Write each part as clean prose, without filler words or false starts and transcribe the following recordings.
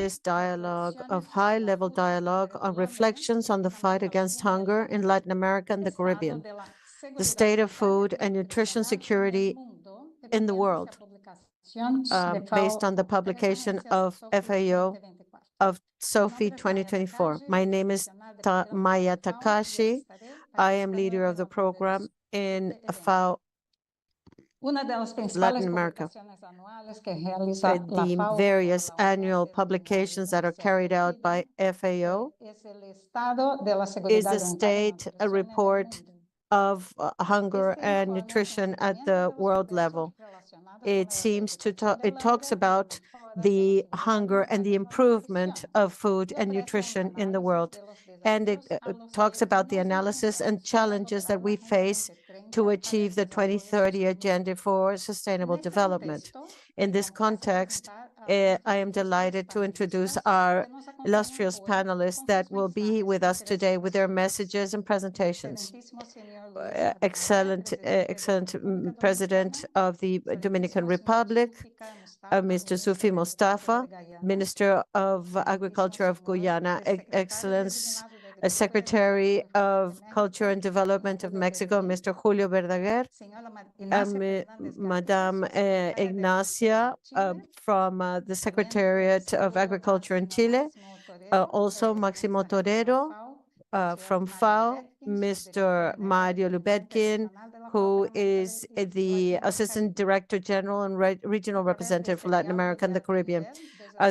this dialogue of high-level dialogue on reflections on the fight against hunger in Latin America and the Caribbean, the state of food and nutrition security in the world, based on the publication of FAO of SOFI 2024. My name is Maya Takashi. I am leader of the program in FAO Latin America. The various annual publications that are carried out by FAO is the state report of hunger and nutrition at the world level. It talks about the hunger and the improvement of food and nutrition in the world. And it talks about the analysis and challenges that we face to achieve the 2030 Agenda for Sustainable Development. In this context, I am delighted to introduce our illustrious panelists that will be with us today with their messages and presentations. Excellent President of the Dominican Republic, Mr. Sufi Mustafa, Minister of Agriculture of Guyana, Excellence Secretary of Culture and Development of Mexico, Mr. Julio Verdaguer, Madame Ignacia from the Secretariat of Agriculture in Chile, also Maximo Torero from FAO, Mr. Mario Lubetkin, who is the Assistant Director General and Regional Representative for Latin America and the Caribbean.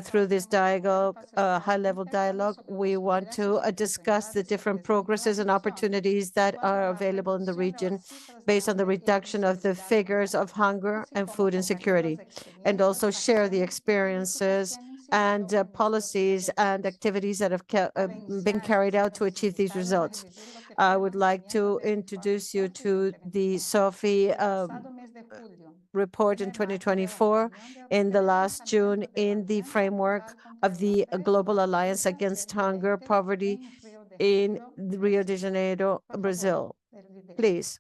Through this dialogue, high-level dialogue, we want to discuss the different progresses and opportunities that are available in the region based on the reduction of the figures of hunger and food insecurity, and also share the experiences and policies and activities that have been carried out to achieve these results. I would like to introduce you to the SOFI report in 2024 in the last June in the framework of the Global Alliance Against Hunger, Poverty in Rio de Janeiro, Brazil. Please,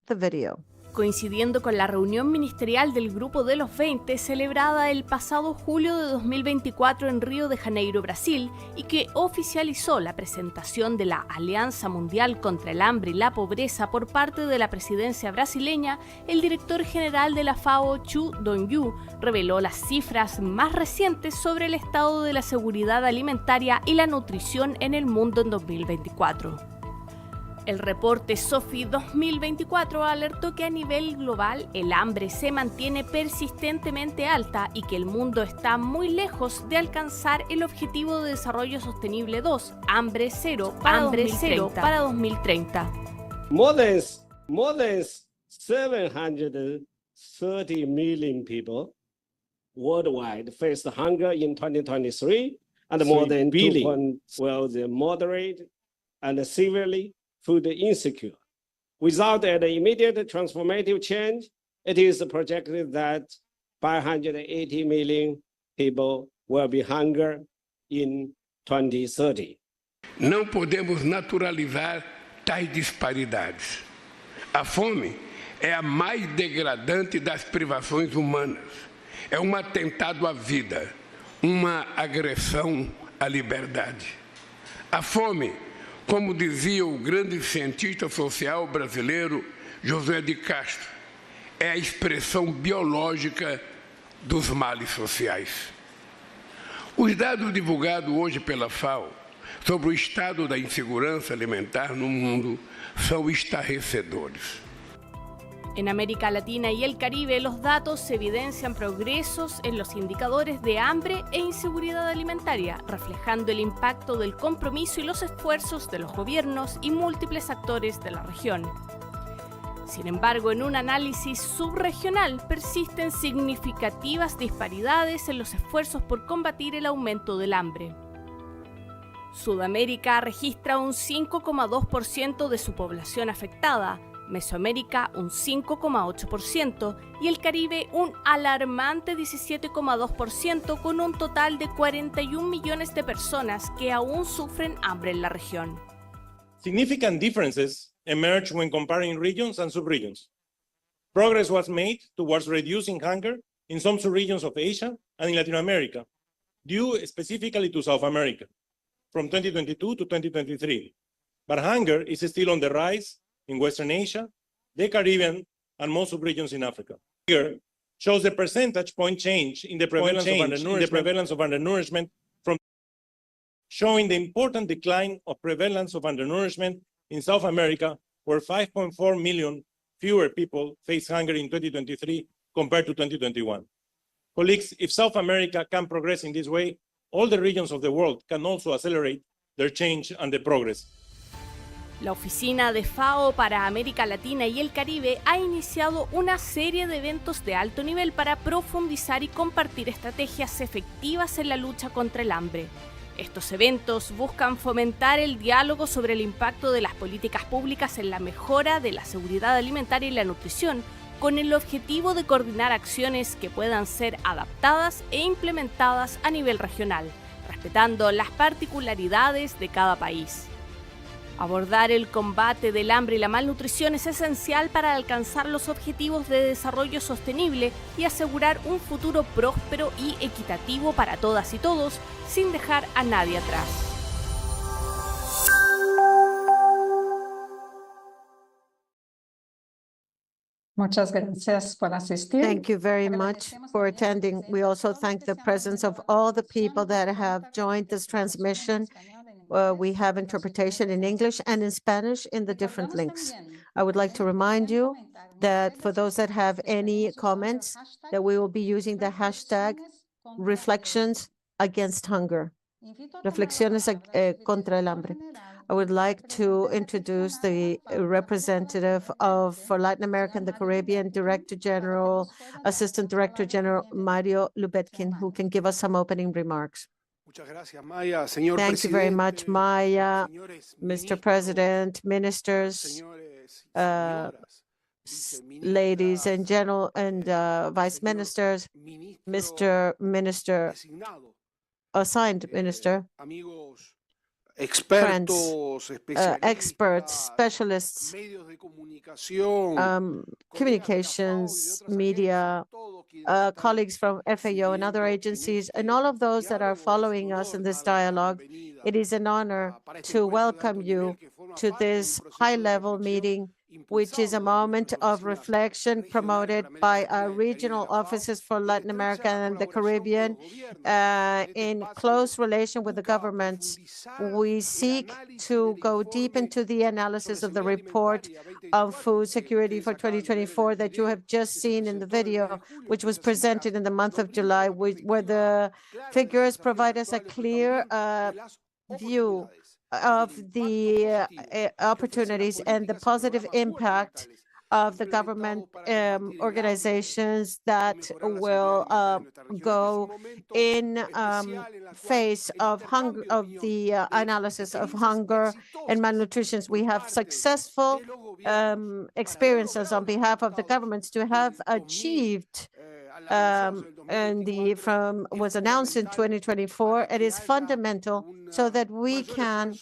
the video. Coincidiendo con la reunión ministerial del Grupo de los 20 celebrada el pasado julio de 2024 en Río de Janeiro, Brasil, y que oficializó la presentación de la Alianza Mundial contra el Hambre y la Pobreza por parte de la presidencia brasileña, el director general de la FAO, Chu Dong-yu, reveló las cifras más recientes sobre el estado de la seguridad alimentaria y la nutrición en el mundo en 2024. El reporte SOFI 2024 alertó que a nivel global el hambre se mantiene persistentemente alta y que el mundo está muy lejos de alcanzar el Objetivo de Desarrollo Sostenible 2, hambre cero para 2030. More than 730 million people worldwide faced hunger in 2023, and more than 2 billion were moderate and severely food insecure. Without an immediate transformative change, it is projected that 580 million people will be hungry in 2030. Não podemos naturalizar tais disparidades. A fome é a mais degradante das privações humanas. É um atentado à vida, uma agressão à liberdade. A fome, como dizia o grande cientista social brasileiro José de Castro, é a expressão biológica dos males sociais. Os dados divulgados hoje pela FAO sobre o estado da insegurança alimentar no mundo são estarrecedores. En América Latina y el Caribe, los datos evidencian progresos en los indicadores de hambre e inseguridad alimentaria, reflejando el impacto del compromiso y los esfuerzos de los gobiernos y múltiples actores de la región. Sin embargo, en un análisis subregional persisten significativas disparidades en los esfuerzos por combatir el aumento del hambre. Sudamérica registra un 5,2% de su población afectada, Mesoamérica un 5,8% y el Caribe un alarmante 17,2%, con un total de 41 millones de personas que aún sufren hambre en la región. Significant differences emerge when comparing regions and subregions. Progress was made towards reducing hunger in some subregions of Asia and in Latin America, due specifically to South America from 2022 to 2023. But hunger is still on the rise in Western Asia, the Caribbean, and most regions in Africa. Here shows the percentage point change in the prevalence of undernourishment from showing the important decline of prevalence of undernourishment in South America, where 5.4 million fewer people face hunger in 2023 compared to 2021. Colleagues, if South America can progress in this way, all the regions of the world can also accelerate their change and the progress. La Oficina de FAO para América Latina y el Caribe ha iniciado una serie de eventos de alto nivel para profundizar y compartir estrategias efectivas en la lucha contra el hambre. Estos eventos buscan fomentar el diálogo sobre el impacto de las políticas públicas en la mejora de la seguridad alimentaria y la nutrición, con el objetivo de coordinar acciones que puedan ser adaptadas e implementadas a nivel regional, respetando las particularidades de cada país. Abordar el combate del hambre y la malnutrición es esencial para alcanzar los objetivos de desarrollo sostenible y asegurar un futuro próspero y equitativo para todas y todos, sin dejar a nadie atrás. Muchas gracias por asistir. Thank you very much for attending. We also thank the presence of all the people that have joined this transmission. We have interpretation in English and in Spanish in the different links. I would like to remind you that for those that have any comments, that we will be using the hashtag reflections against hunger. Reflexiones contra el hambre. I would like to introduce the representative of for Latin America and the Caribbean, Assistant Director General Mario Lubetkin, who can give us some opening remarks. Thank you very much, Maya, Mr. President, ministers, ladies and general and vice ministers, Mr. Minister, assigned minister, friends, experts, specialists, communications, media, colleagues from FAO and other agencies, and all of those that are following us in this dialogue. It is an honor to welcome you to this high-level meeting, which is a moment of reflection promoted by our regional offices for Latin America and the Caribbean in close relation with the governments. We seek to go deep into the analysis of the report of food security for 2024 that you have just seen in the video, which was presented in the month of July, where the figures provide us a clear view of the opportunities and the positive impact of the government organizations that will go in face of hunger, of the analysis of hunger and malnutrition. We have successful experiences on behalf of the governments to have achieved was announced in 2024. It is fundamental so that we can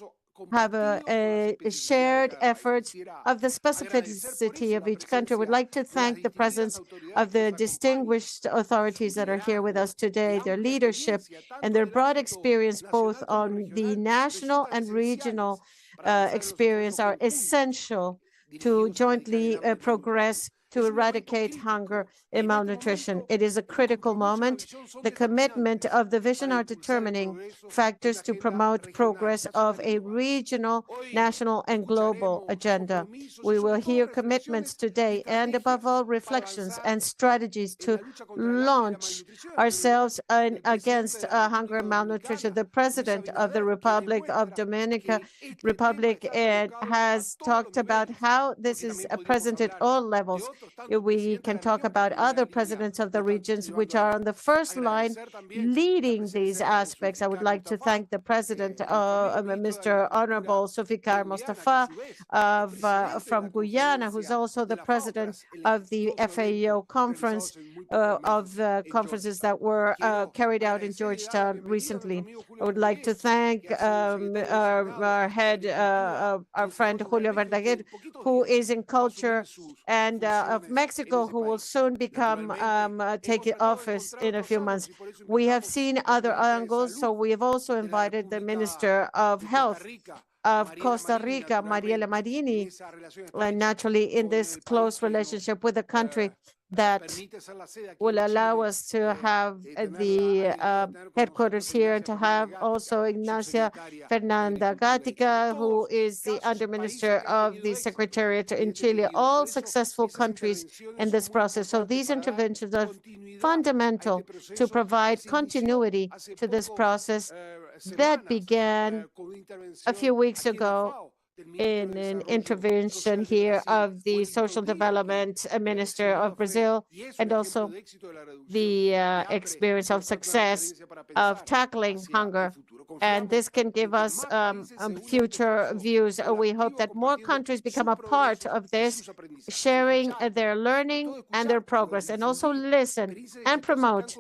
have a shared effort of the specificity of each country. We'd like to thank the presence of the distinguished authorities that are here with us today. Their leadership and their broad experience, both on the national and regional experience, are essential to jointly progress to eradicate hunger and malnutrition. It is a critical moment. The commitment of the vision are determining factors to promote progress of a regional, national, and global agenda. We will hear commitments today and, above all, reflections and strategies to launch ourselves against hunger and malnutrition. The President of the Republic of Dominican Republic has talked about how this is present at all levels. We can talk about other presidents of the regions which are on the first line leading these aspects. I would like to thank the President, Mr. Honorable Zulfikar Mustafa from Guyana, who's also the President of the FAO conference, of the conferences that were carried out in Georgetown recently. I would like to thank our head, our friend Julio Verdaguer, who is in culture and of Mexico, who will soon become take office in a few months. We have seen other angles, so we have also invited the Minister of Health of Costa Rica, Mariela Marini, naturally in this close relationship with a country that will allow us to have the headquarters here, and to have also Ignacia Fernanda Gatica, who is the Under Minister of the Secretariat in Chile, all successful countries in this process. So these interventions are fundamental to provide continuity to this process that began a few weeks ago in an intervention here of the Social Development Minister of Brazil, and also the experience of success of tackling hunger. And this can give us future views. We hope that more countries become a part of this, sharing their learning and their progress, and also listen and promote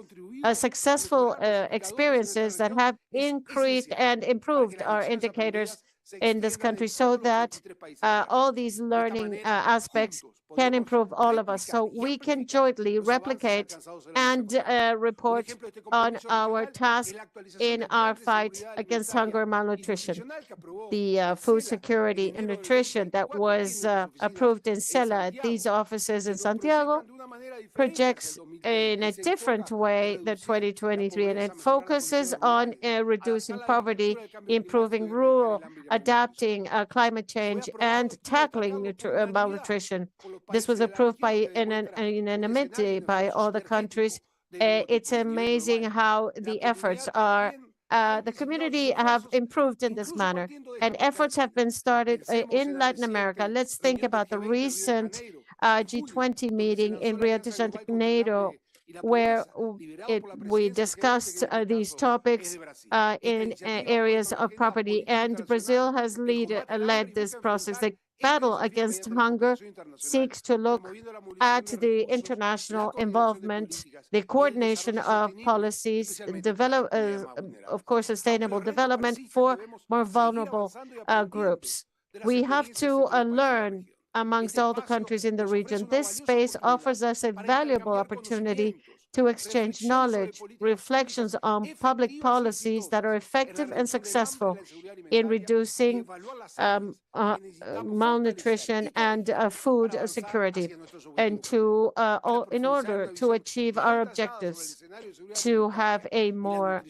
successful experiences that have increased and improved our indicators in this country, so that all these learning aspects can improve all of us, so we can jointly replicate and report on our task in our fight against hunger and malnutrition. The food security and nutrition that was approved in CELA at these offices in Santiago projects in a different way than 2023, and it focuses on reducing poverty, improving rural, adapting climate change, and tackling malnutrition. This was approved by unanimity by all the countries. It's amazing how the efforts are the community have improved in this manner, and efforts have been started in Latin America. Let's think about the recent G20 meeting in Rio de Janeiro, where we discussed these topics in areas of poverty, and Brazil has led this process. The battle against hunger seeks to look at the international involvement, the coordination of policies, of course, sustainable development for more vulnerable groups. We have to learn amongst all the countries in the region. This space offers us a valuable opportunity to exchange knowledge, reflections on public policies that are effective and successful in reducing malnutrition and food security, and in order to achieve our objectives, to have a more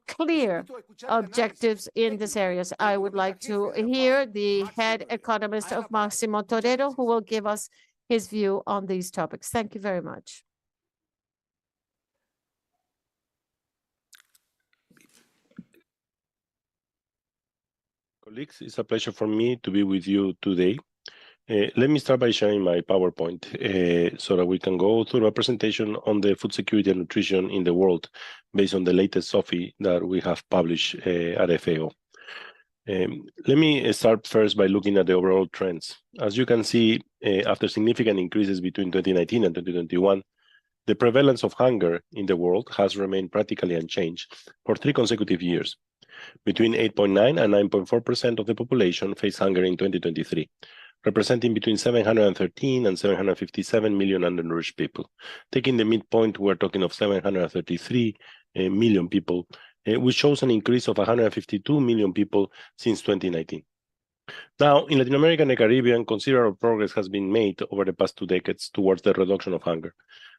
clear objectives in these areas. I would like to hear the head economist of Máximo Torero, who will give us his view on these topics. Thank you very much. Colleagues, it's a pleasure for me to be with you today. Let me start by sharing my PowerPoint so that we can go through a presentation on the food security and nutrition in the world based on the latest SOFI that we have published at FAO. Let me start first by looking at the overall trends. As you can see, after significant increases between 2019 and 2021, the prevalence of hunger in the world has remained practically unchanged for 3 consecutive years. Between 8.9 and 9.4% of the population face hunger in 2023, representing between 713 and 757 million undernourished people. Taking the midpoint, we're talking of 733 million people, which shows an increase of 152 million people since 2019. Now, in Latin America and the Caribbean, considerable progress has been made over the past 2 decades towards the reduction of hunger.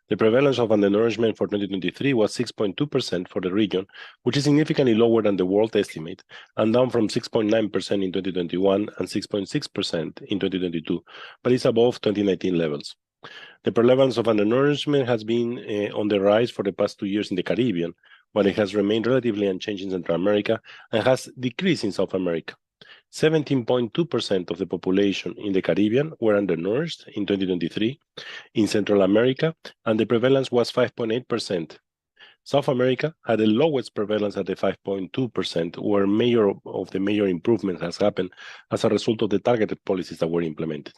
The prevalence of undernourishment for 2023 was 6.2% for the region, which is significantly lower than the world estimate, and down from 6.9% in 2021 and 6.6% in 2022, but it's above 2019 levels. The prevalence of undernourishment has been on the rise for the past 2 years in the Caribbean, while it has remained relatively unchanged in Central America and has decreased in South America. 17.2% of the population in the Caribbean were undernourished in 2023, in Central America, and the prevalence was 5.8%. South America had the lowest prevalence at the 5.2%, where major improvement has happened as a result of the targeted policies that were implemented.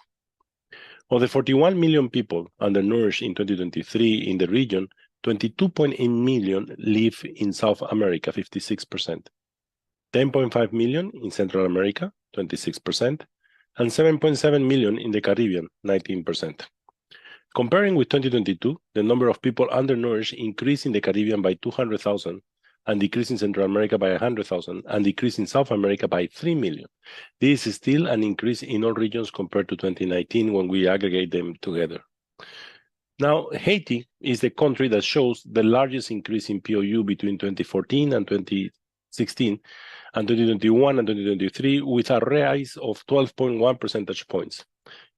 Of the 41 million people undernourished in 2023 in the region, 22.8 million live in South America, 56%. 10.5 million in Central America, 26%, and 7.7 million in the Caribbean, 19%. Comparing with 2022, the number of people undernourished increased in the Caribbean by 200,000 and decreased in Central America by 100,000 and decreased in South America by 3 million. This is still an increase in all regions compared to 2019 when we aggregate them together. Now, Haiti is the country that shows the largest increase in POU between 2014 and 2016 and 2021 and 2023 with a rise of 12.1 percentage points.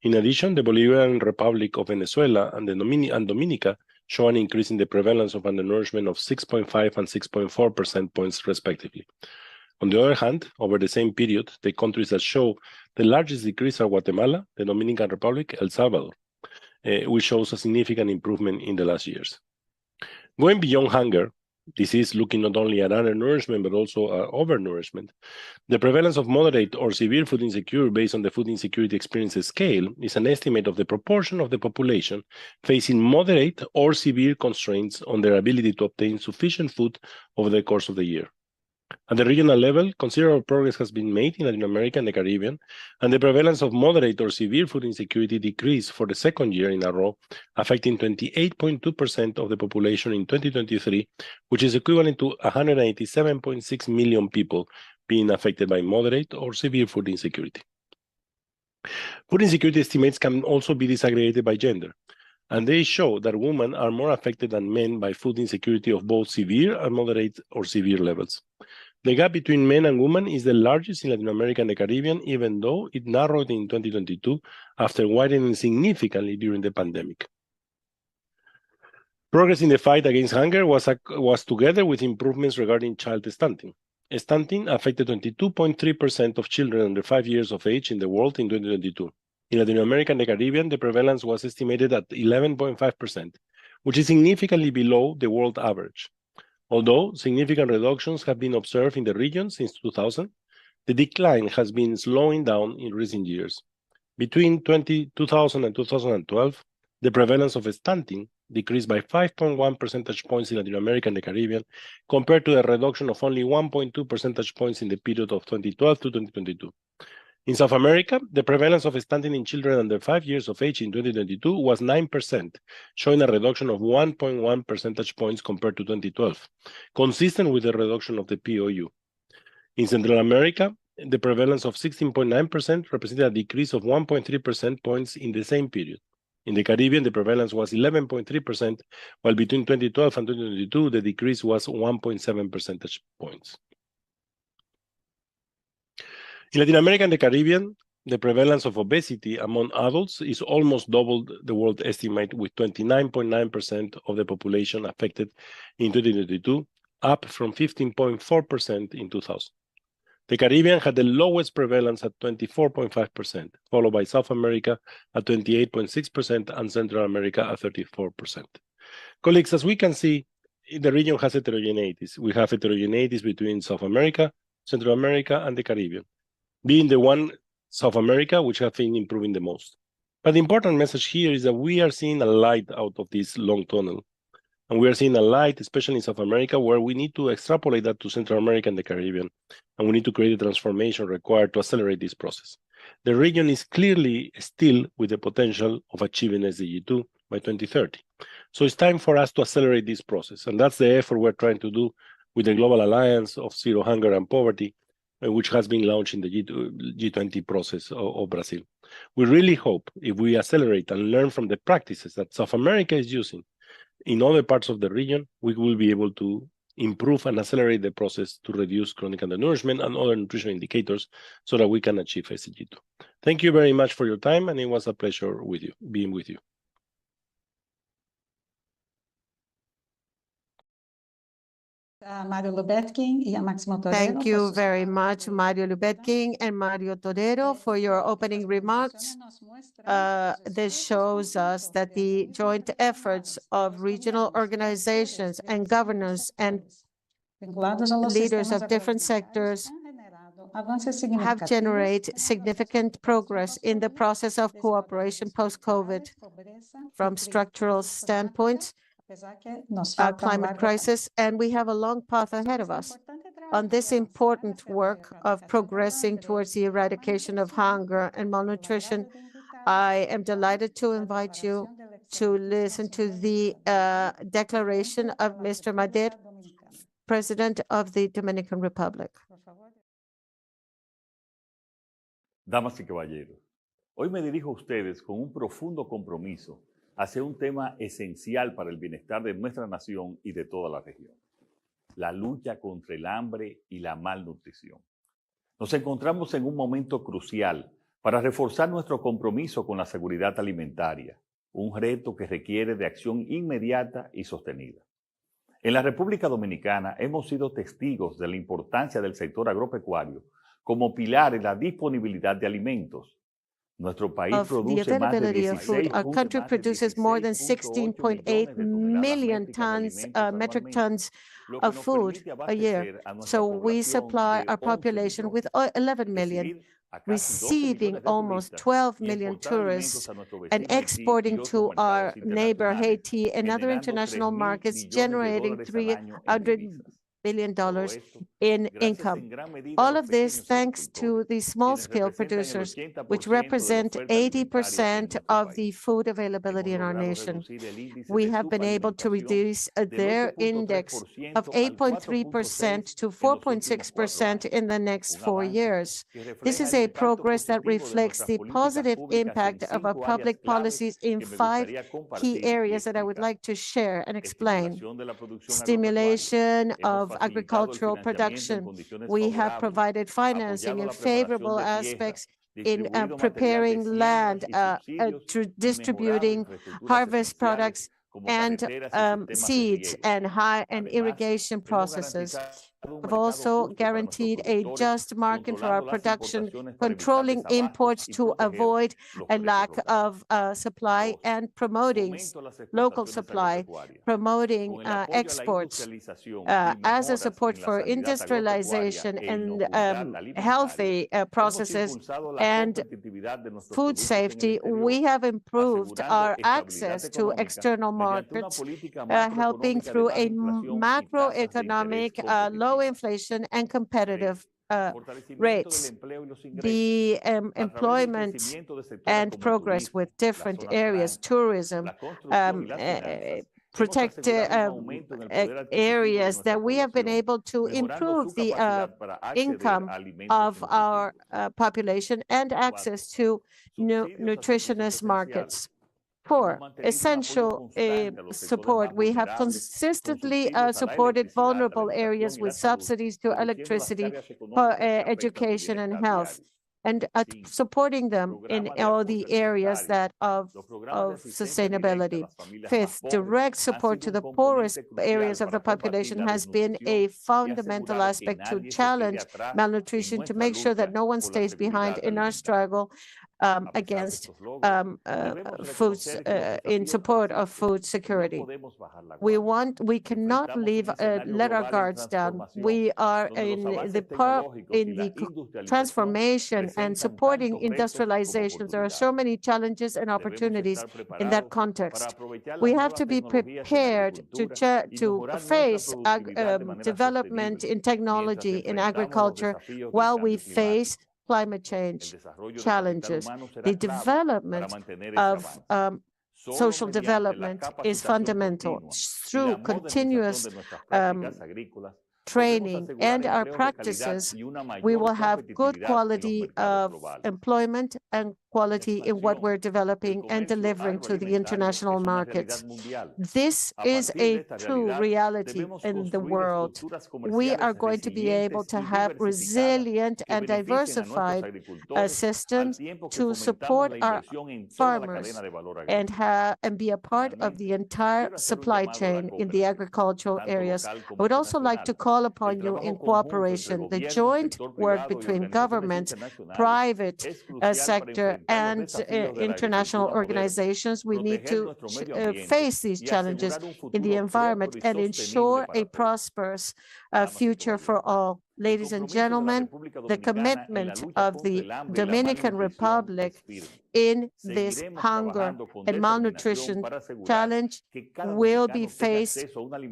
In addition, the Bolivarian Republic of Venezuela and Dominica show an increase in the prevalence of undernourishment of 6.5 and 6.4 percentage points respectively. On the other hand, over the same period, the countries that show the largest decrease are Guatemala, the Dominican Republic, El Salvador, which shows a significant improvement in the last years. Going beyond hunger, this is looking not only at undernourishment, but also at overnourishment. The prevalence of moderate or severe food insecurity based on the food insecurity experiences scale is an estimate of the proportion of the population facing moderate or severe constraints on their ability to obtain sufficient food over the course of the year. At the regional level, considerable progress has been made in Latin America and the Caribbean, and the prevalence of moderate or severe food insecurity decreased for the second year in a row, affecting 28.2% of the population in 2023, which is equivalent to 187.6 million people being affected by moderate or severe food insecurity. Food insecurity estimates can also be disaggregated by gender, and they show that women are more affected than men by food insecurity of both severe and moderate or severe levels. The gap between men and women is the largest in Latin America and the Caribbean, even though it narrowed in 2022 after widening significantly during the pandemic. Progress in the fight against hunger was together with improvements regarding child stunting. Stunting affected 22.3% of children under 5 years of age in the world in 2022. In Latin America and the Caribbean, the prevalence was estimated at 11.5%, which is significantly below the world average. Although significant reductions have been observed in the region since 2000, the decline has been slowing down in recent years. Between 2000 and 2012, the prevalence of stunting decreased by 5.1 percentage points in Latin America and the Caribbean, compared to a reduction of only 1.2 percentage points in the period of 2012 to 2022. In South America, the prevalence of stunting in children under 5 years of age in 2022 was 9%, showing a reduction of 1.1 percentage points compared to 2012, consistent with the reduction of the POU. In Central America, the prevalence of 16.9% represented a decrease of 1.3 percentage points in the same period. In the Caribbean, the prevalence was 11.3%, while between 2012 and 2022, the decrease was 1.7 percentage points. In Latin America and the Caribbean, the prevalence of obesity among adults is almost double the world estimate, with 29.9% of the population affected in 2022, up from 15.4% in 2000. The Caribbean had the lowest prevalence at 24.5%, followed by South America at 28.6% and Central America at 34%. Colleagues, as we can see, the region has heterogeneities. We have heterogeneities between South America, Central America, and the Caribbean, being the one, South America, which has been improving the most. But the important message here is that we are seeing a light out of this long tunnel. And we are seeing a light, especially in South America, where we need to extrapolate that to Central America and the Caribbean. And we need to create a transformation required to accelerate this process. The region is clearly still with the potential of achieving SDG 2 by 2030. So it's time for us to accelerate this process. And that's the effort we're trying to do with the Global Alliance of Zero Hunger and Poverty, which has been launched in the G20 process of Brazil. We really hope if we accelerate and learn from the practices that South America is using in other parts of the region, we will be able to improve and accelerate the process to reduce chronic undernourishment and other nutrition indicators so that we can achieve SDG 2. Thank you very much for your time, and it was a pleasure being with you. Thank you very much, Mario Lubetkin and Mario Torero, for your opening remarks. This shows us that the joint efforts of regional organizations and governors and leaders of different sectors have generated significant progress in the process of cooperation post-COVID. From structural standpoints, climate crisis, and we have a long path ahead of us. On this important work of progressing towards the eradication of hunger and malnutrition, I am delighted to invite you to listen to the declaration of Mr. Mader, President of the Dominican Republic. Damas y caballeros, hoy me dirijo a ustedes con un profundo compromiso hacia un tema esencial para el bienestar de nuestra nación y de toda la región: la lucha contra el hambre y la malnutrición. Nos encontramos en un momento crucial para reforzar nuestro compromiso con la seguridad alimentaria, un reto que requiere de acción inmediata y sostenida. En la República Dominicana hemos sido testigos de la importancia del sector agropecuario como pilar en la disponibilidad de alimentos. Nuestro país produce más de 16. Our country produces more than 16.8 million tons, metric tons of food a year. So we supply our population with 11 million, receiving almost 12 million tourists and exporting to our neighbor Haiti and other international markets, generating $300 billion in income. All of this thanks to the small-scale producers, which represent 80% of the food availability in our nation. We have been able to reduce their index of 8.3% to 4.6% in the next 4 years. This is a progress that reflects the positive impact of our public policies in 5 key areas that I would like to share and explain. Stimulation of agricultural production. We have provided financing in favorable aspects in preparing land, distributing harvest products and seeds and irrigation processes. We've also guaranteed a just market for our production, controlling imports to avoid a lack of supply and promoting local supply, promoting exports as a support for industrialization and healthy processes and food safety. We have improved our access to external markets, helping through a macroeconomic low inflation and competitive rates. The employment and progress with different areas, tourism, protected areas that we have been able to improve the income of our population and access to nutritionist markets. 4, essential support. We have consistently supported vulnerable areas with subsidies to electricity, education, and health, and supporting them in all the areas that of sustainability. 5th, direct support to the poorest areas of the population has been a fundamental aspect to challenge malnutrition, to make sure that no one stays behind in our struggle against foods in support of food security. We cannot let our guards down. We are in the transformation and supporting industrialization. There are so many challenges and opportunities in that context. We have to be prepared to face development in technology in agriculture while we face climate change challenges. The development of social development is fundamental. Through continuous training and our practices, we will have good quality of employment and quality in what we're developing and delivering to the international markets. This is a true reality in the world. We are going to be able to have resilient and diversified systems to support our farmers and be a part of the entire supply chain in the agricultural areas. I would also like to call upon you in cooperation, the joint work between government, private sector, and international organizations. We need to face these challenges in the environment and ensure a prosperous future for all. Ladies and gentlemen, the commitment of the Dominican Republic in this hunger and malnutrition challenge will be faced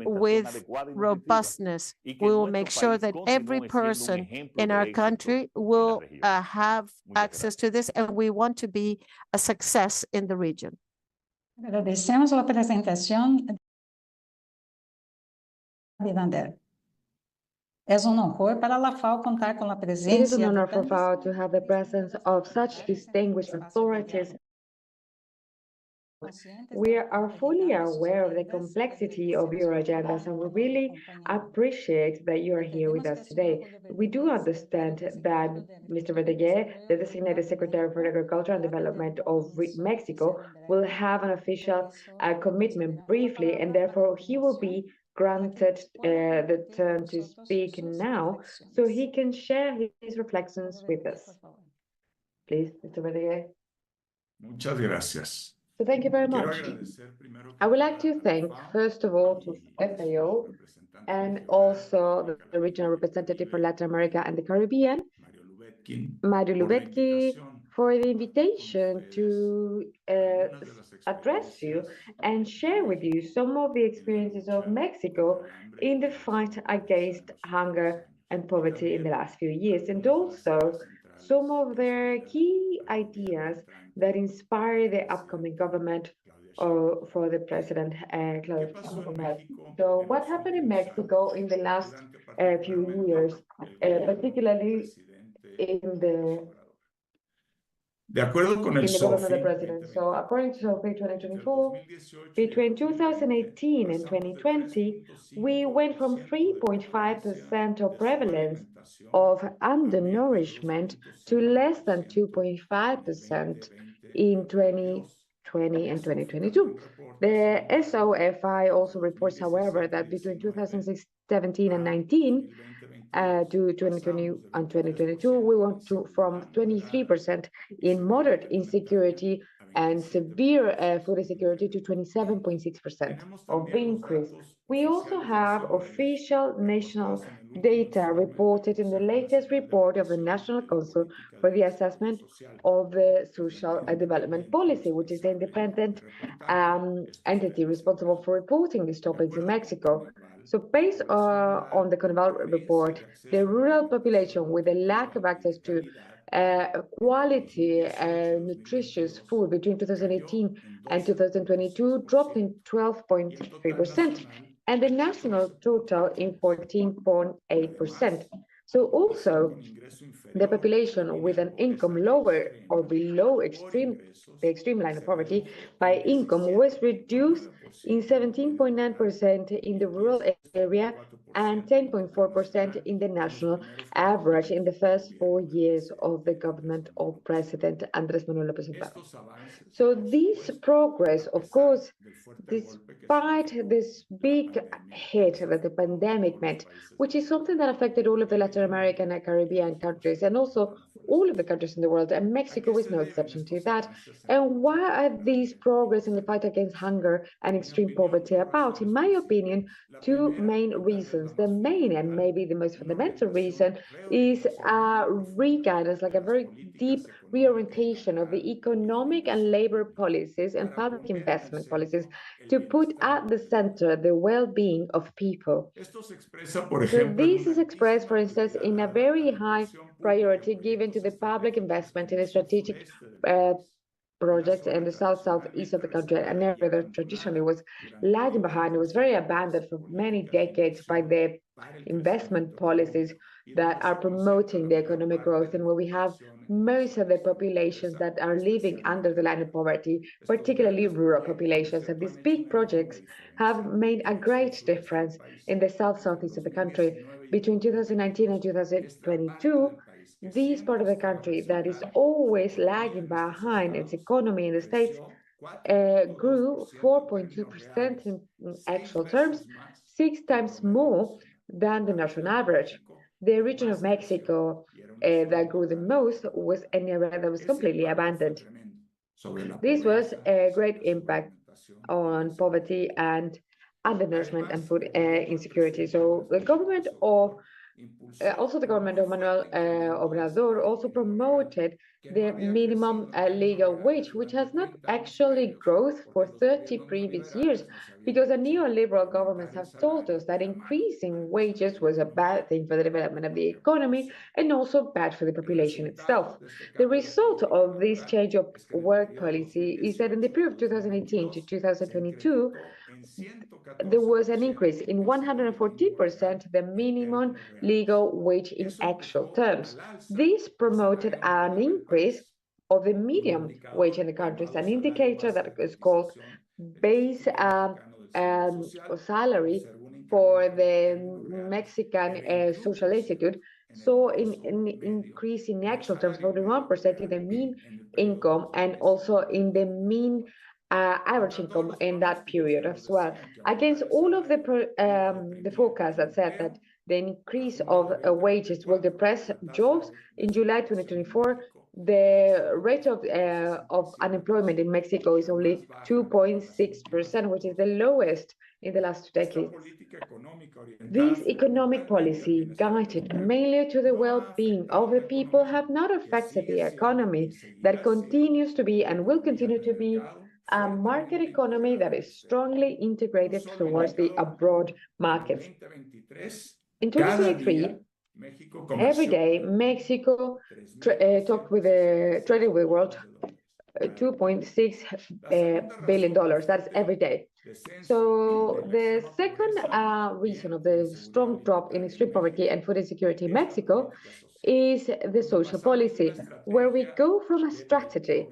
with robustness. We will make sure that every person in our country will have access to this, and we want to be a success in the region. Agradecemos a apresentación de Vander. Es un honor para la FAO contar con la It is presencia an de honor for tantas FAO to have the presence of such distinguished authorities. We are fully aware of the complexity of your agendas, and we really appreciate that you are here with us today. We do understand that Mr. Verdeguer, the designated Secretary for Agriculture and Development of Mexico, will have an official commitment briefly, and therefore he will be granted the turn to speak now, so he can share his reflections with us. Please, Mr. Verdeguer. Muchas gracias. So thank you very much. I would like to thank, first of all, to FAO and also the regional representative for Latin America and the Caribbean, Mario Lubetki, for the invitation to address you and share with you some of the experiences of Mexico in the fight against hunger and poverty in the last few years, and also some of their key ideas that inspire the upcoming government for the President, Claudia Sheinbaum. So what happened in Mexico in the last few years, particularly in the government of the president? So according to Survey 2024, between 2018 and 2020, we went from 3.5% of prevalence of undernourishment to less than 2.5% in 2020 and 2022. The SOFI also reports, however, that between 2017 and 19 to 2020 and 2022, we went from 23% in moderate insecurity and severe food insecurity to 27.6% of the increase. We also have official national data reported in the latest report of the National Council for the Assessment of the Social Development Policy, which is the independent entity responsible for reporting these topics in Mexico. So based on the Coneval report, the rural population with a lack of access to quality nutritious food between 2018 and 2022 dropped in 12.3%, and the national total in 14.8%. So also, the population with an income lower or below the extreme line of poverty by income was reduced in 17.9% in the rural area and 10.4% in the national average in the first 4 years of the government of President Andrés Manuel López Obrador. So this progress, of course, despite this big hit that the pandemic meant, which is something that affected all of the Latin American and Caribbean countries, and also all of the countries in the world, and Mexico is no exception to that. And why are these progress in the fight against hunger and extreme poverty about? In my opinion, two main reasons. The main and maybe the most fundamental reason is re-guidance, like a very deep reorientation of the economic and labor policies and public investment policies to put at the center the well-being of people. So this is expressed, for instance, in a very high priority given to the public investment in a strategic projects in the southeast of the country, an area that traditionally was lagging behind. It was very abandoned for many decades by the investment policies that are promoting the economic growth, and where we have most of the populations that are living under the line of poverty, particularly rural populations. And these big projects have made a great difference in the southeast of the country. Between 2019 and 2022, this part of the country that is always lagging behind its economy in the States grew 4.2% in actual terms, 6 times more than the national average. The region of Mexico that grew the most was an area that was completely abandoned. This was a great impact on poverty and undernourishment and food insecurity. So the government of also the government of Manuel Obrador also promoted the minimum legal wage, which has not actually growth for 30 previous years, because the neoliberal governments have told us that increasing wages was a bad thing for the development of the economy and also bad for the population itself. The result of this change of work policy is that in the period of 2018 to 2022, there was an increase in 114% the minimum legal wage in actual terms. This promoted an increase of the medium wage in the country. It's an indicator that is called base salary for the Mexican Social Institute. So in increase in actual terms, 41% in the mean income and also in the mean average income in that period as well. Against all of the forecasts that said that the increase of wages will depress jobs, in July 2024, the rate of unemployment in Mexico is only 2.6%, which is the lowest in the last decades. This economic policy, guided mainly to the well-being of the people, have not affected the economy that continues to be and will continue to be a market economy that is strongly integrated towards the abroad markets. In 2023, every day, Mexico traded with the world $2.6 billion. That's every day. So the second reason of the strong drop in extreme poverty and food insecurity in Mexico is the social policy, where we go from a strategy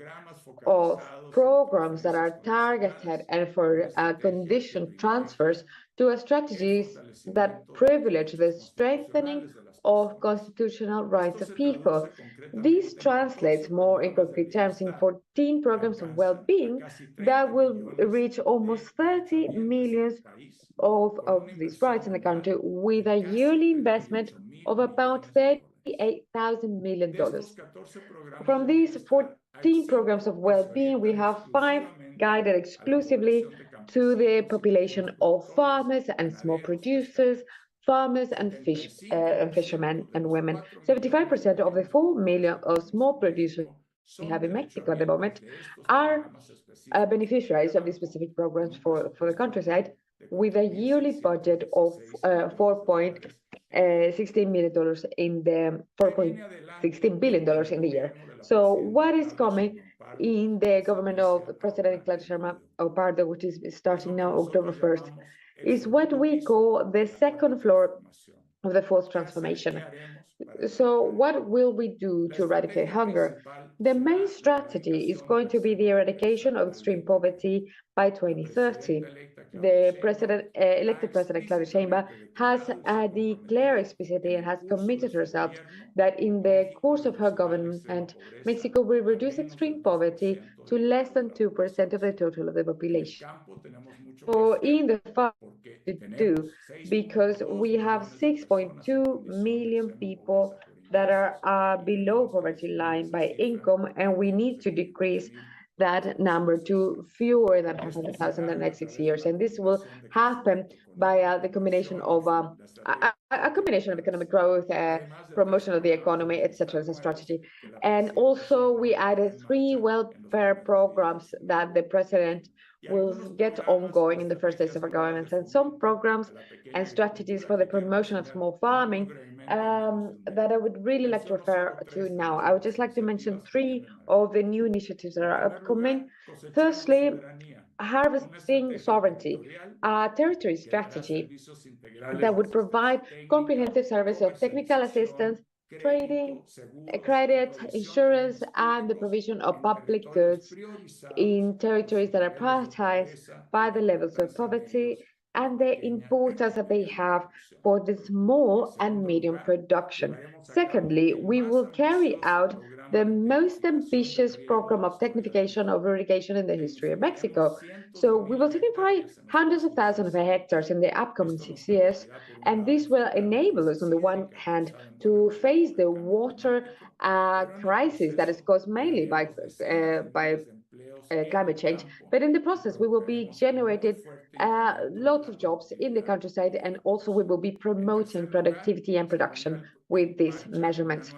of programs that are targeted and for conditioned transfers to a strategies that privilege the strengthening of constitutional rights of people. This translates more in concrete terms in 14 programs of well-being that will reach almost 30 million of these rights in the country, with a yearly investment of about $38,000 million. From these 14 programs of well-being, we have 5 guided exclusively to the population of farmers and small producers, farmers and fishermen and women. 75% of the 4 million small producers we have in Mexico at the moment are beneficiaries of these specific programs for the countryside, with a yearly budget of $4.16 billion in the year. So what is coming in the government of President Claudia Sheinbaum Pardo, which is starting now October 1st, is what we call the second floor of the fourth transformation. So what will we do to eradicate hunger? The main strategy is going to be the eradication of extreme poverty by 2030. The elected president, Claudia Sheinbaum, has declared explicitly and has committed herself that in the course of her government, Mexico will reduce extreme poverty to less than 2% of the total of the population. So in the farm to do, because we have 6.2 million people that are below poverty line by income, and we need to decrease that number to fewer than 100,000 in the next 6 years. And this will happen by the combination of a combination of economic growth, promotion of the economy, etc. as a strategy. And also we added 3 welfare programs that the president will get ongoing in the first days of our government, and some programs and strategies for the promotion of small farming that I would really like to refer to now. I would just like to mention 3 of the new initiatives that are upcoming. Firstly, harvesting sovereignty, a territory strategy that would provide comprehensive service of technical assistance, trading, credit, insurance, and the provision of public goods in territories that are prioritized by the levels of poverty and the importance that they have for the small and medium production. Secondly, we will carry out the most ambitious program of technification of irrigation in the history of Mexico. So we will technify hundreds of thousands of hectares in the upcoming 6 years, and this will enable us, on the one hand, to face the water crisis that is caused mainly by climate change. But in the process, we will be generated lots of jobs in the countryside, and also we will be promoting productivity and production with these measurements.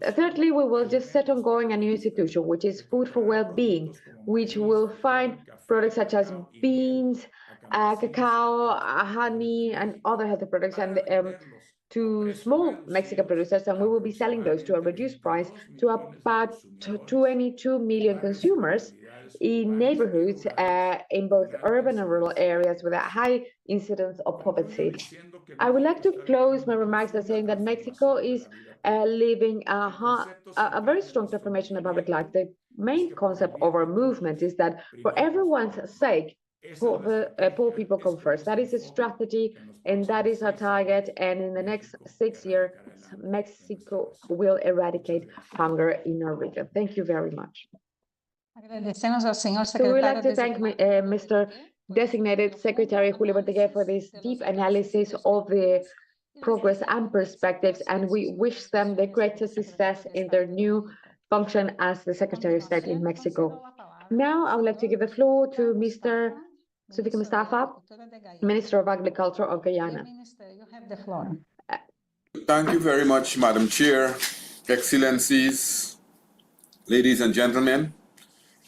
Thirdly, we will just set on going a new institution, which is Food for Well-being, which will find products such as beans, cacao, honey, and other healthy products, and to small Mexican producers, and we will be selling those to a reduced price to about 22 million consumers in neighborhoods in both urban and rural areas with a high incidence of poverty. I would like to close my remarks by saying that Mexico is living a very strong transformation of public life. The main concept of our movement is that for everyone's sake, poor people come first. That is a strategy, and that is our target. And in the next 6 years, Mexico will eradicate hunger in our region. Thank you very much. So we would like to thank Mr. Designated Secretary Julio Verteguer for this deep analysis of the progress and perspectives, and we wish them the greatest success in their new function as the Secretary of State in Mexico. Now, I would like to give the floor to Mr. Sufik Mustafa, Minister of Agriculture of Guyana. You have the floor. Thank you very much, Madam Chair, Excellencies, ladies and gentlemen.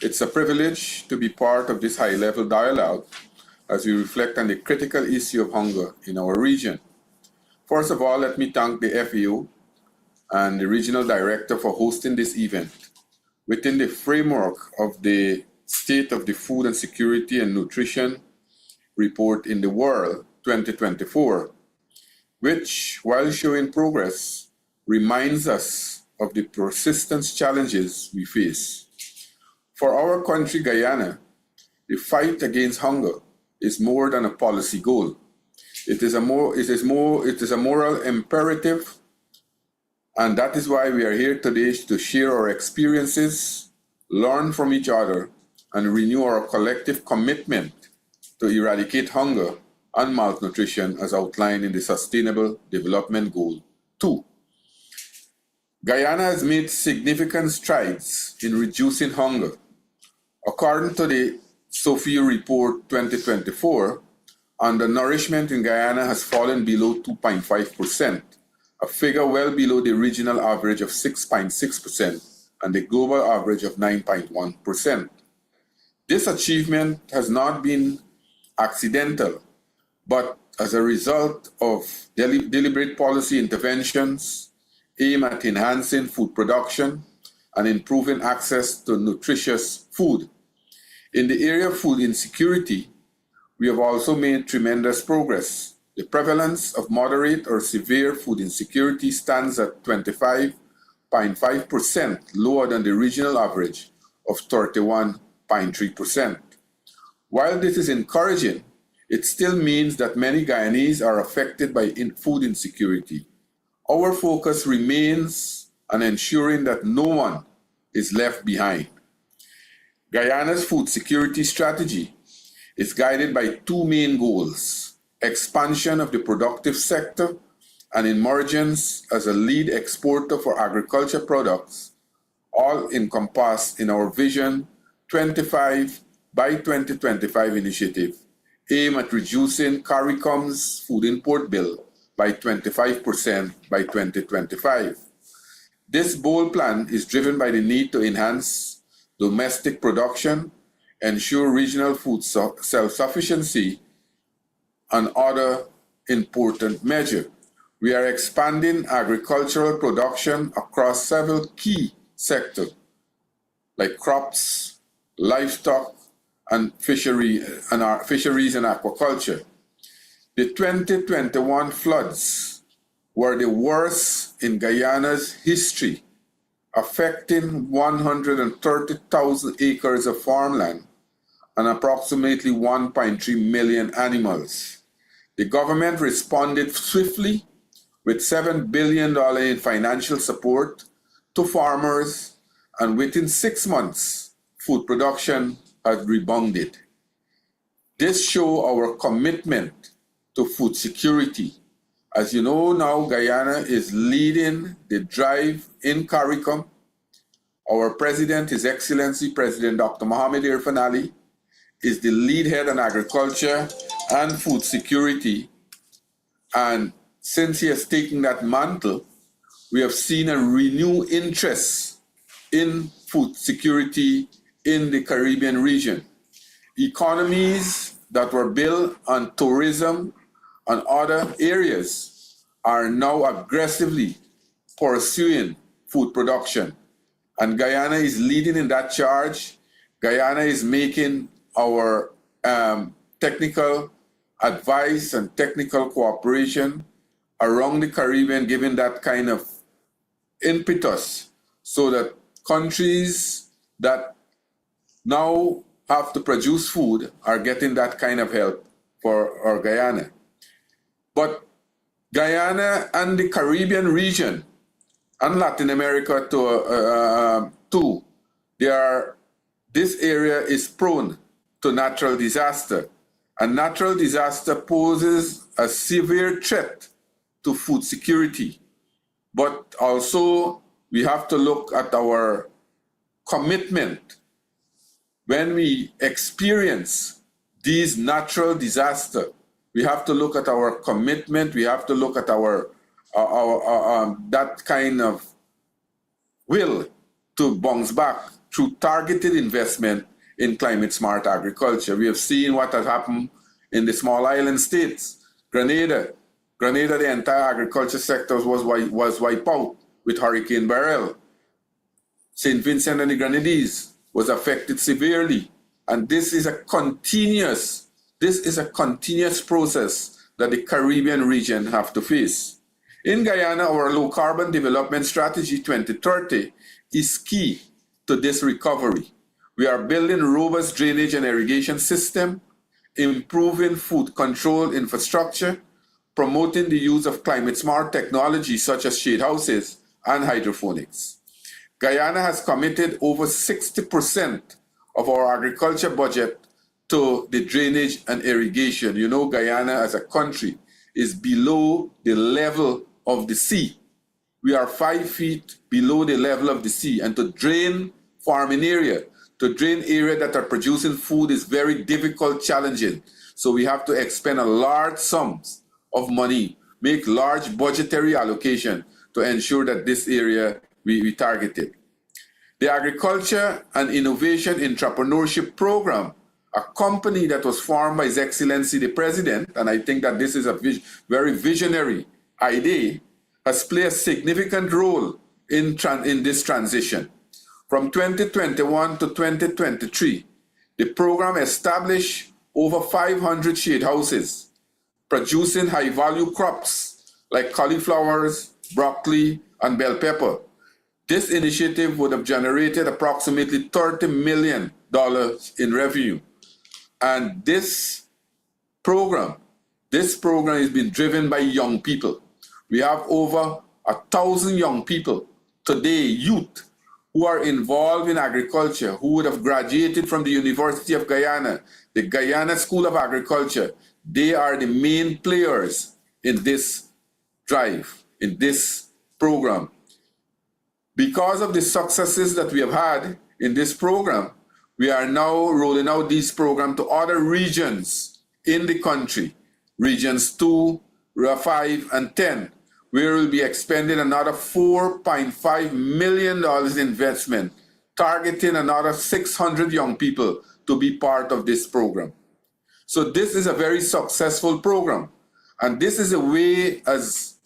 It's a privilege to be part of this high-level dialogue as we reflect on the critical issue of hunger in our region. First of all, let me thank the FAO and the Regional Director for hosting this event within the framework of the State of the Food and Security and Nutrition Report in the World 2024, which, while showing progress, reminds us of the persistent challenges we face. For our country, Guyana, the fight against hunger is more than a policy goal. It is a moral imperative, and that is why we are here today to share our experiences, learn from each other, and renew our collective commitment to eradicate hunger and malnutrition as outlined in the Sustainable Development Goal 2. Guyana has made significant strides in reducing hunger. According to the SOFIA Report 2024, undernourishment in Guyana has fallen below 2.5%, a figure well below the regional average of 6.6% and the global average of 9.1%. This achievement has not been accidental, but as a result of deliberate policy interventions aimed at enhancing food production and improving access to nutritious food. In the area of food insecurity, we have also made tremendous progress. The prevalence of moderate or severe food insecurity stands at 25.5%, lower than the regional average of 31.3%. While this is encouraging, it still means that many Guyanese are affected by food insecurity. Our focus remains on ensuring that no one is left behind. Guyana's food security strategy is guided by two main goals: expansion of the productive sector and emergence as a lead exporter for agriculture products, all encompassed in our Vision 25 by 2025 initiative, aimed at reducing CARICOM's food import bill by 25% by 2025. This bold plan is driven by the need to enhance domestic production, ensure regional food self-sufficiency, and other important measures. We are expanding agricultural production across several key sectors like crops, livestock, and fisheries and aquaculture. The 2021 floods were the worst in Guyana's history, affecting 130,000 acres of farmland and approximately 1.3 million animals. The government responded swiftly with $7 billion in financial support to farmers, and within 6 months, food production has rebounded. This shows our commitment to food security. As you know now, Guyana is leading the drive in CARICOM. Our president, His Excellency President Dr. Mohamed Irfan Ali, is the lead head on agriculture and food security. And since he has taken that mantle, we have seen a renewed interest in food security in the Caribbean region. Economies that were built on tourism and other areas are now aggressively pursuing food production. And Guyana is leading in that charge. Guyana is making our technical advice and technical cooperation around the Caribbean, giving that kind of impetus so that countries that now have to produce food are getting that kind of help for our Guyana. But Guyana and the Caribbean region and Latin America too, this area is prone to natural disaster. And natural disaster poses a severe threat to food security. But also we have to look at our commitment when we experience these natural disasters. We have to look at our commitment. We have to look at our that kind of will to bounce back through targeted investment in climate smart agriculture. We have seen what has happened in the small island states. Grenada, the entire agriculture sector was wiped out with Hurricane Beryl. St. Vincent and the Grenadines was affected severely. And this is a continuous process that the Caribbean region have to face. In Guyana, our low carbon development strategy 2030 is key to this recovery. We are building robust drainage and irrigation system, improving food control infrastructure, promoting the use of climate smart technology such as shade houses and hydroponics. Guyana has committed over 60% of our agriculture budget to the drainage and irrigation. You know, Guyana as a country is below the level of the sea. We are 5 feet below the level of the sea, and to drain farming area, to drain area that are producing food is very difficult, challenging. So we have to expend a large sums of money, make large budgetary allocation to ensure that this area we target it. The Agriculture and Innovation Entrepreneurship Program, a company that was formed by His Excellency the President, and I think that this is a very visionary idea, has played a significant role in this transition. From 2021 to 2023, the program established over 500 shade houses, producing high-value crops like cauliflowers, broccoli, and bell pepper. This initiative would have generated approximately $30 million in revenue. And this program has been driven by young people. We have over 1,000 young people today, youth, who are involved in agriculture, who would have graduated from the University of Guyana, the Guyana School of Agriculture. They are the main players in this drive, in this program. Because of the successes that we have had in this program, we are now rolling out this program to other regions in the country, regions 2, 5, and 10, where we'll be expending another $4.5 million investment, targeting another 600 young people to be part of this program. So this is a very successful program. And this is a way as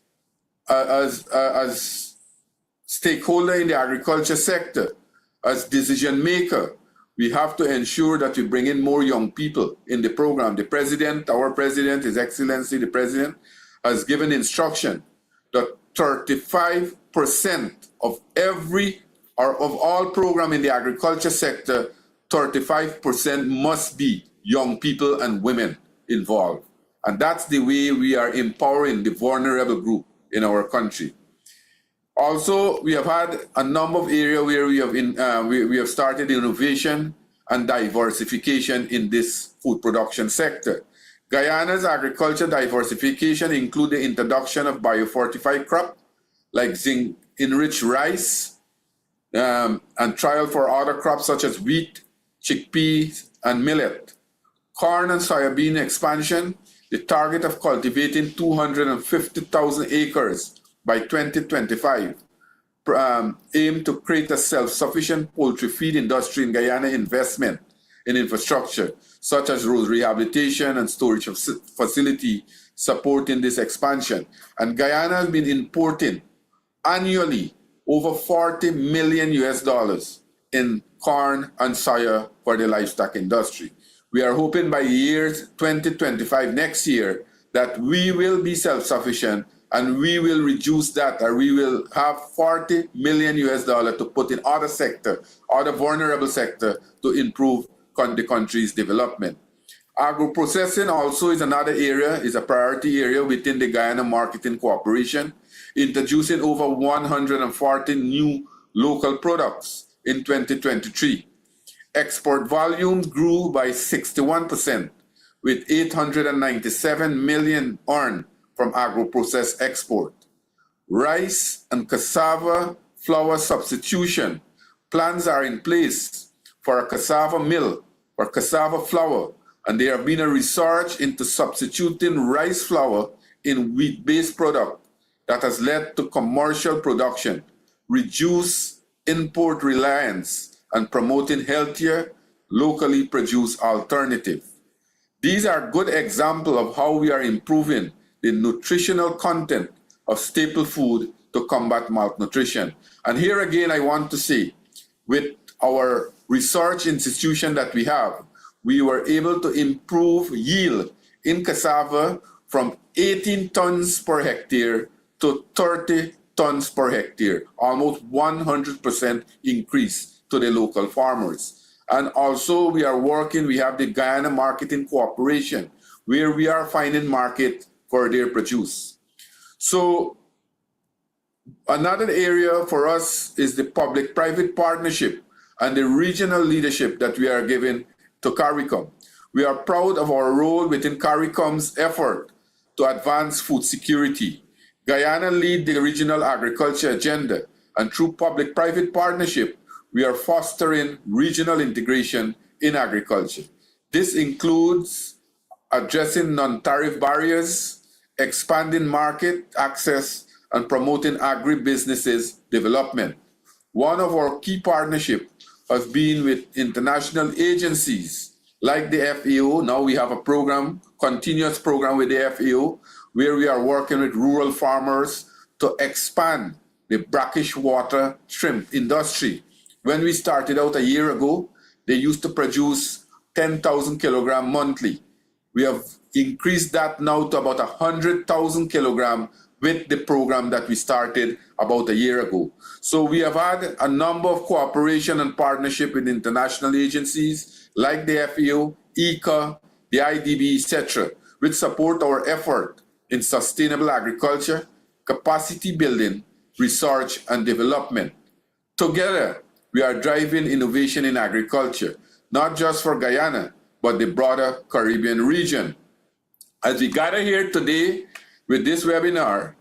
stakeholder in the agriculture sector, as decision maker, we have to ensure that we bring in more young people in the program. The president, our president, His Excellency the President, has given instruction that 35% of all program in the agriculture sector, 35% must be young people and women involved. And that's the way we are empowering the vulnerable group in our country. Also, we have had a number of areas where we have started innovation and diversification in this food production sector. Guyana's agriculture diversification include the introduction of biofortified crop like zinc-enriched rice, and trial for other crops such as wheat, chickpeas, and millet. Corn and soybean expansion, the target of cultivating 250,000 acres by 2025, aim to create a self-sufficient poultry feed industry in Guyana. Investment in infrastructure, such as road rehabilitation and storage facility supporting this expansion. And Guyana has been importing annually over $40 million in corn and soya for the livestock industry. We are hoping by years 2025, next year, that we will be self-sufficient and we will reduce that, or we will have $40 million to put in other sector, other vulnerable sector, to improve the country's development. Agro-processing also is another area, is a priority area within the Guyana Marketing Corporation, introducing over 140 new local products in 2023. Export volumes grew by 61%, with 897 million earned from agro-processed export. Rice and cassava flour substitution plans are in place for a cassava mill or cassava flour, and there have been a research into substituting rice flour in wheat-based product that has led to commercial production, reduce import reliance, and promoting healthier, locally produced alternative. These are good examples of how we are improving the nutritional content of staple food to combat malnutrition. And here again, I want to say, with our research institution that we have, we were able to improve yield in cassava from 18 tons per hectare to 30 tons per hectare, almost 100% increase to the local farmers. And also we are working, we have the Guyana Marketing Corporation, where we are finding market for their produce. So another area for us is the public-private partnership and the regional leadership that we are giving to CARICOM. We are proud of our role within CARICOM's effort to advance food security. Guyana leads the regional agriculture agenda, and through public-private partnership, we are fostering regional integration in agriculture. This includes addressing non-tariff barriers, expanding market access, and promoting agribusinesses development. One of our key partnerships has been with international agencies like the FAO. Now we have a program, continuous program with the FAO, where we are working with rural farmers to expand the brackish water shrimp industry. When we started out a year ago, they used to produce 10,000 kilograms monthly. We have increased that now to about 100,000 kilograms with the program that we started about a year ago. So we have had a number of cooperation and partnership with international agencies like the FAO, ICA, the IDB, etc., which support our effort in sustainable agriculture, capacity building, research, and development. Together, we are driving innovation in agriculture, not just for Guyana, but the broader Caribbean region. As we gather here today with this webinar,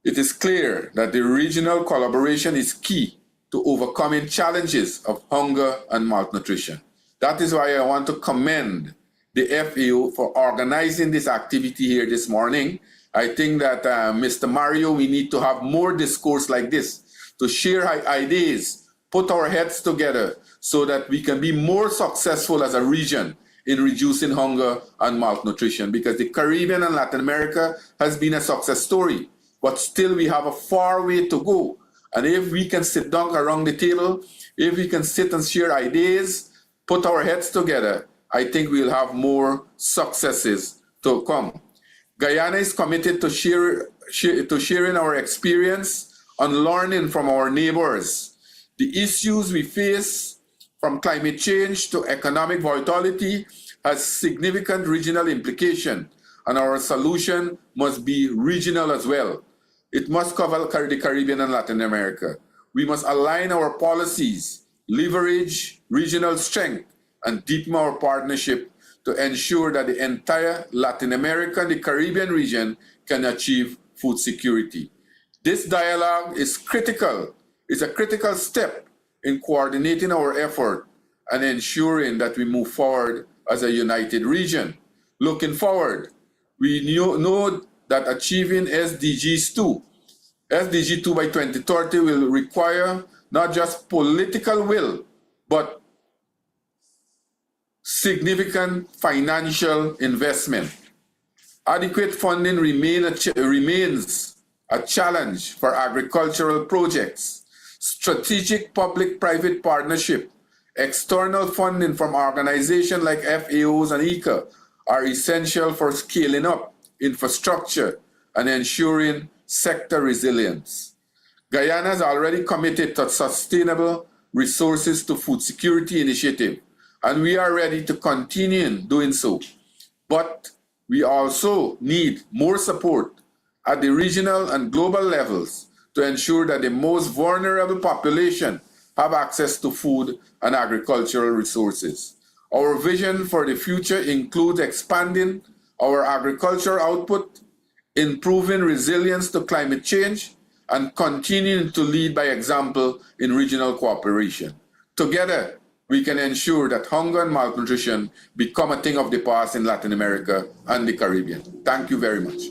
it is clear that the regional collaboration is key to overcoming challenges of hunger and malnutrition. That is why I want to commend the FAO for organizing this activity here this morning. I think that, Mr. Mario, we need to have more discourse like this to share ideas, put our heads together so that we can be more successful as a region in reducing hunger and malnutrition, because the Caribbean and Latin America has been a success story, but still we have a far way to go. And if we can sit down around the table, if we can sit and share ideas, put our heads together, I think we'll have more successes to come. Guyana is committed to sharing our experience and learning from our neighbors. The issues we face, from climate change to economic volatility, has significant regional implication, and our solution must be regional as well. It must cover the Caribbean and Latin America. We must align our policies, leverage regional strength, and deepen our partnership to ensure that the entire Latin America and the Caribbean region can achieve food security. This dialogue is critical is a critical step in coordinating our effort and ensuring that we move forward as a united region. Looking forward, we know that achieving SDG 2 by 2030 will require not just political will, but significant financial investment. Adequate funding remains a challenge for agricultural projects. Strategic public-private partnership, external funding from organizations like FAOs and ICA are essential for scaling up infrastructure and ensuring sector resilience. Guyana has already committed to sustainable resources to food security initiative, and we are ready to continue doing so. But we also need more support at the regional and global levels to ensure that the most vulnerable population have access to food and agricultural resources. Our vision for the future includes expanding our agricultural output, improving resilience to climate change, and continuing to lead by example in regional cooperation. Together, we can ensure that hunger and malnutrition become a thing of the past in Latin America and the Caribbean. Thank you very much.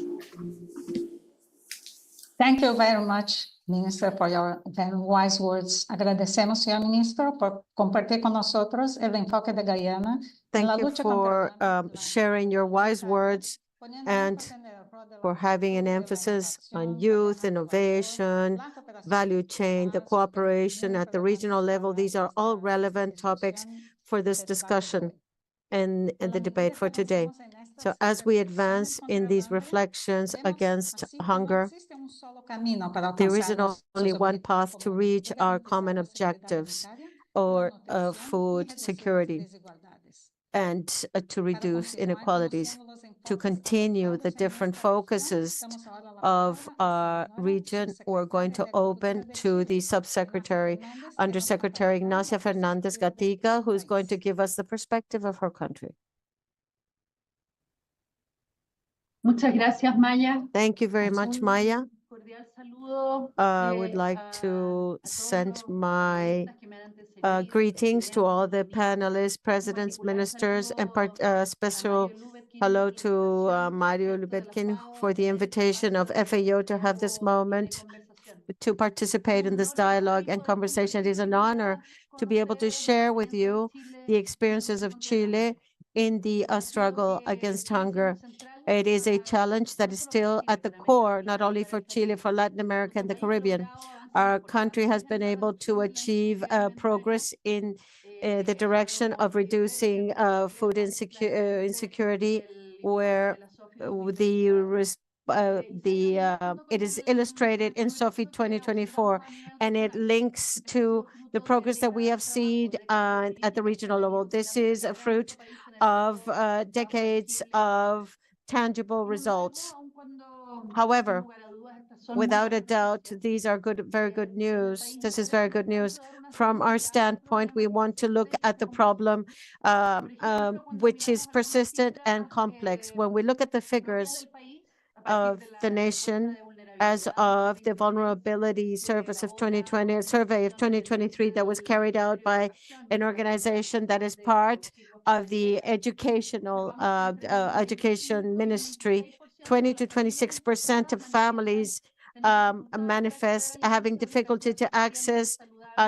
Thank you very much, Minister, for your very wise words. Agradecemos, señor Ministro, por compartir con nosotros el enfoque de Guyana. Thank you for sharing your wise words and for having an emphasis on youth, innovation, value chain, the cooperation at the regional level. These are all relevant topics for this discussion and the debate for today. So as we advance in these reflections against hunger, there isn't only one path to reach our common objectives or food security and to reduce inequalities, to continue the different focuses of our region. We're going to open to the Subsecretary, Undersecretary Ignacia Fernandez Gatica, who's going to give us the perspective of her country. Muchas gracias, Maya. Thank you very much, Maya. I would like to send my greetings to all the panelists, presidents, ministers, and special hello to Mario Lubetkin for the invitation of FAO to have this moment to participate in this dialogue and conversation. It is an honor to be able to share with you the experiences of Chile in the struggle against hunger. It is a challenge that is still at the core, not only for Chile, for Latin America and the Caribbean. Our country has been able to achieve progress in the direction of reducing food insecurity, where it is illustrated in SOFI 2024, and it links to the progress that we have seen at the regional level. This is a fruit of decades of tangible results. However, without a doubt, these are very good news. This is very good news. From our standpoint, we want to look at the problem, which is persistent and complex. When we look at the figures of the nation as of the vulnerability service of 2020, a survey of 2023 that was carried out by an organization that is part of the education ministry, 20 to 26% of families manifest having difficulty to access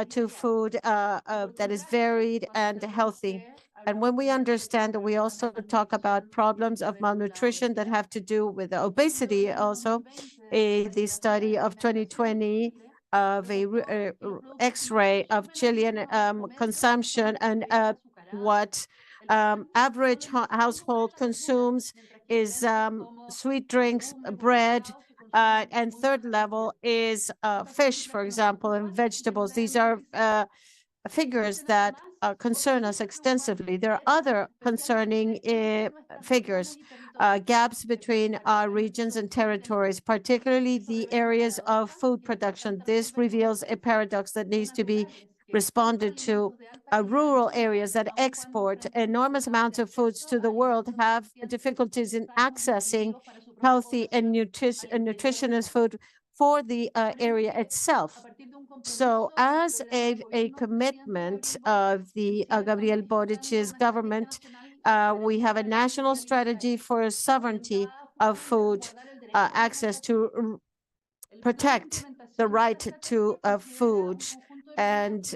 to food that is varied and healthy. And when we understand that, we also talk about problems of malnutrition that have to do with obesity also. The study of 2020 of a X-ray of Chilean consumption and what average household consumes is sweet drinks, bread, and third level is fish, for example, and vegetables. These are figures that concern us extensively. There are other concerning figures, gaps between our regions and territories, particularly the areas of food production. This reveals a paradox that needs to be responded to. Rural areas that export enormous amounts of foods to the world have difficulties in accessing healthy and nutritious food for the area itself. So as a commitment of the Gabriel Borich's government, we have a national strategy for sovereignty of food, access to protect the right to food and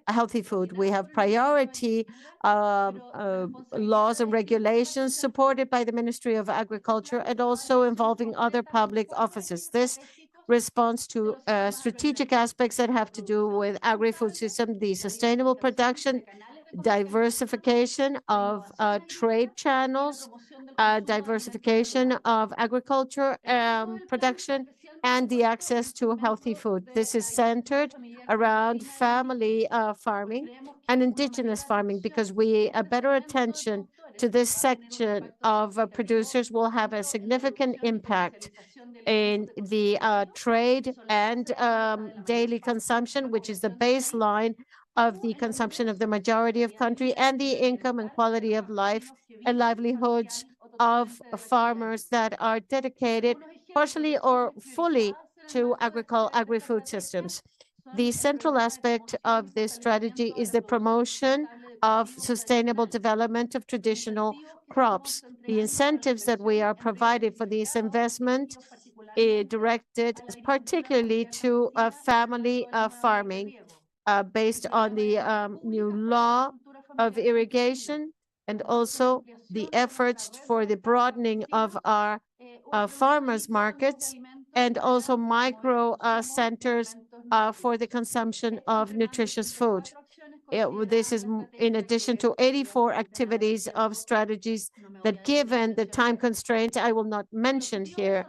healthy food. We have priority laws and regulations supported by the Ministry of Agriculture and also involving other public offices. This responds to strategic aspects that have to do with agri-food system, the sustainable production, diversification of trade channels, diversification of agriculture production, and the access to healthy food. This is centered around family farming and indigenous farming because a better attention to this section of producers will have a significant impact in the trade and daily consumption, which is the baseline of the consumption of the majority of country, and the income and quality of life and livelihoods of farmers that are dedicated partially or fully to agri-food systems. The central aspect of this strategy is the promotion of sustainable development of traditional crops. The incentives that we are providing for this investment directed particularly to family farming based on the new law of irrigation and also the efforts for the broadening of our farmers markets and also micro centers for the consumption of nutritious food. This is in addition to 84 activities of strategies that, given the time constraints, I will not mention here.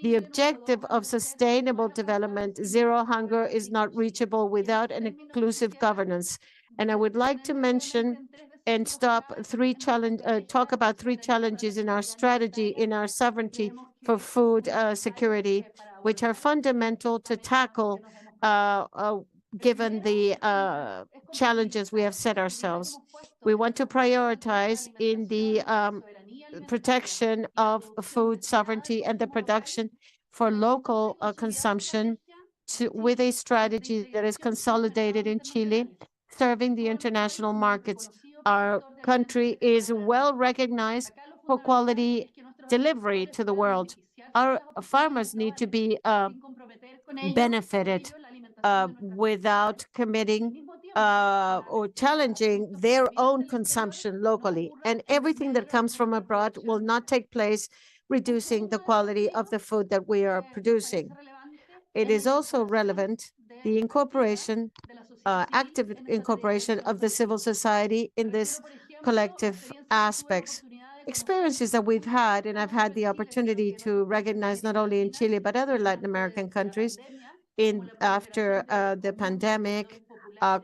The objective of sustainable development, zero hunger, is not reachable without an inclusive governance. And I would like to mention and talk about three challenges in our strategy, in our sovereignty for food security, which are fundamental to tackle given the challenges we have set ourselves. We want to prioritize in the protection of food sovereignty and the production for local consumption with a strategy that is consolidated in Chile, serving the international markets. Our country is well recognized for quality delivery to the world. Our farmers need to be benefited without committing or challenging their own consumption locally. And everything that comes from abroad will not take place, reducing the quality of the food that we are producing. It is also relevant, the incorporation, active incorporation of the civil society in this collective aspects. Experiences that we've had, and I've had the opportunity to recognize not only in Chile, but other Latin American countries, after the pandemic,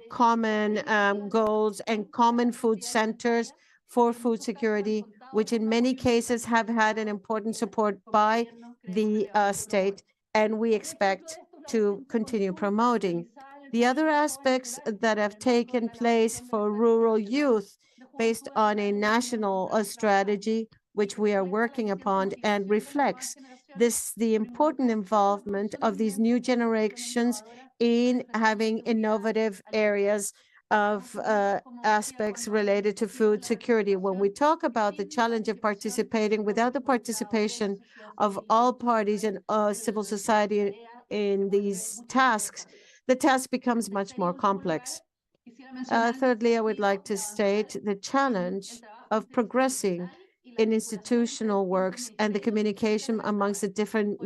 common goals and common food centers for food security, which in many cases have had an important support by the state, and we expect to continue promoting. The other aspects that have taken place for rural youth based on a national strategy, which we are working upon, and reflects the important involvement of these new generations in having innovative areas of aspects related to food security. When we talk about the challenge of participating without the participation of all parties and civil society in these tasks, the task becomes much more complex. Thirdly, I would like to state the challenge of progressing in institutional works and the communication amongst the different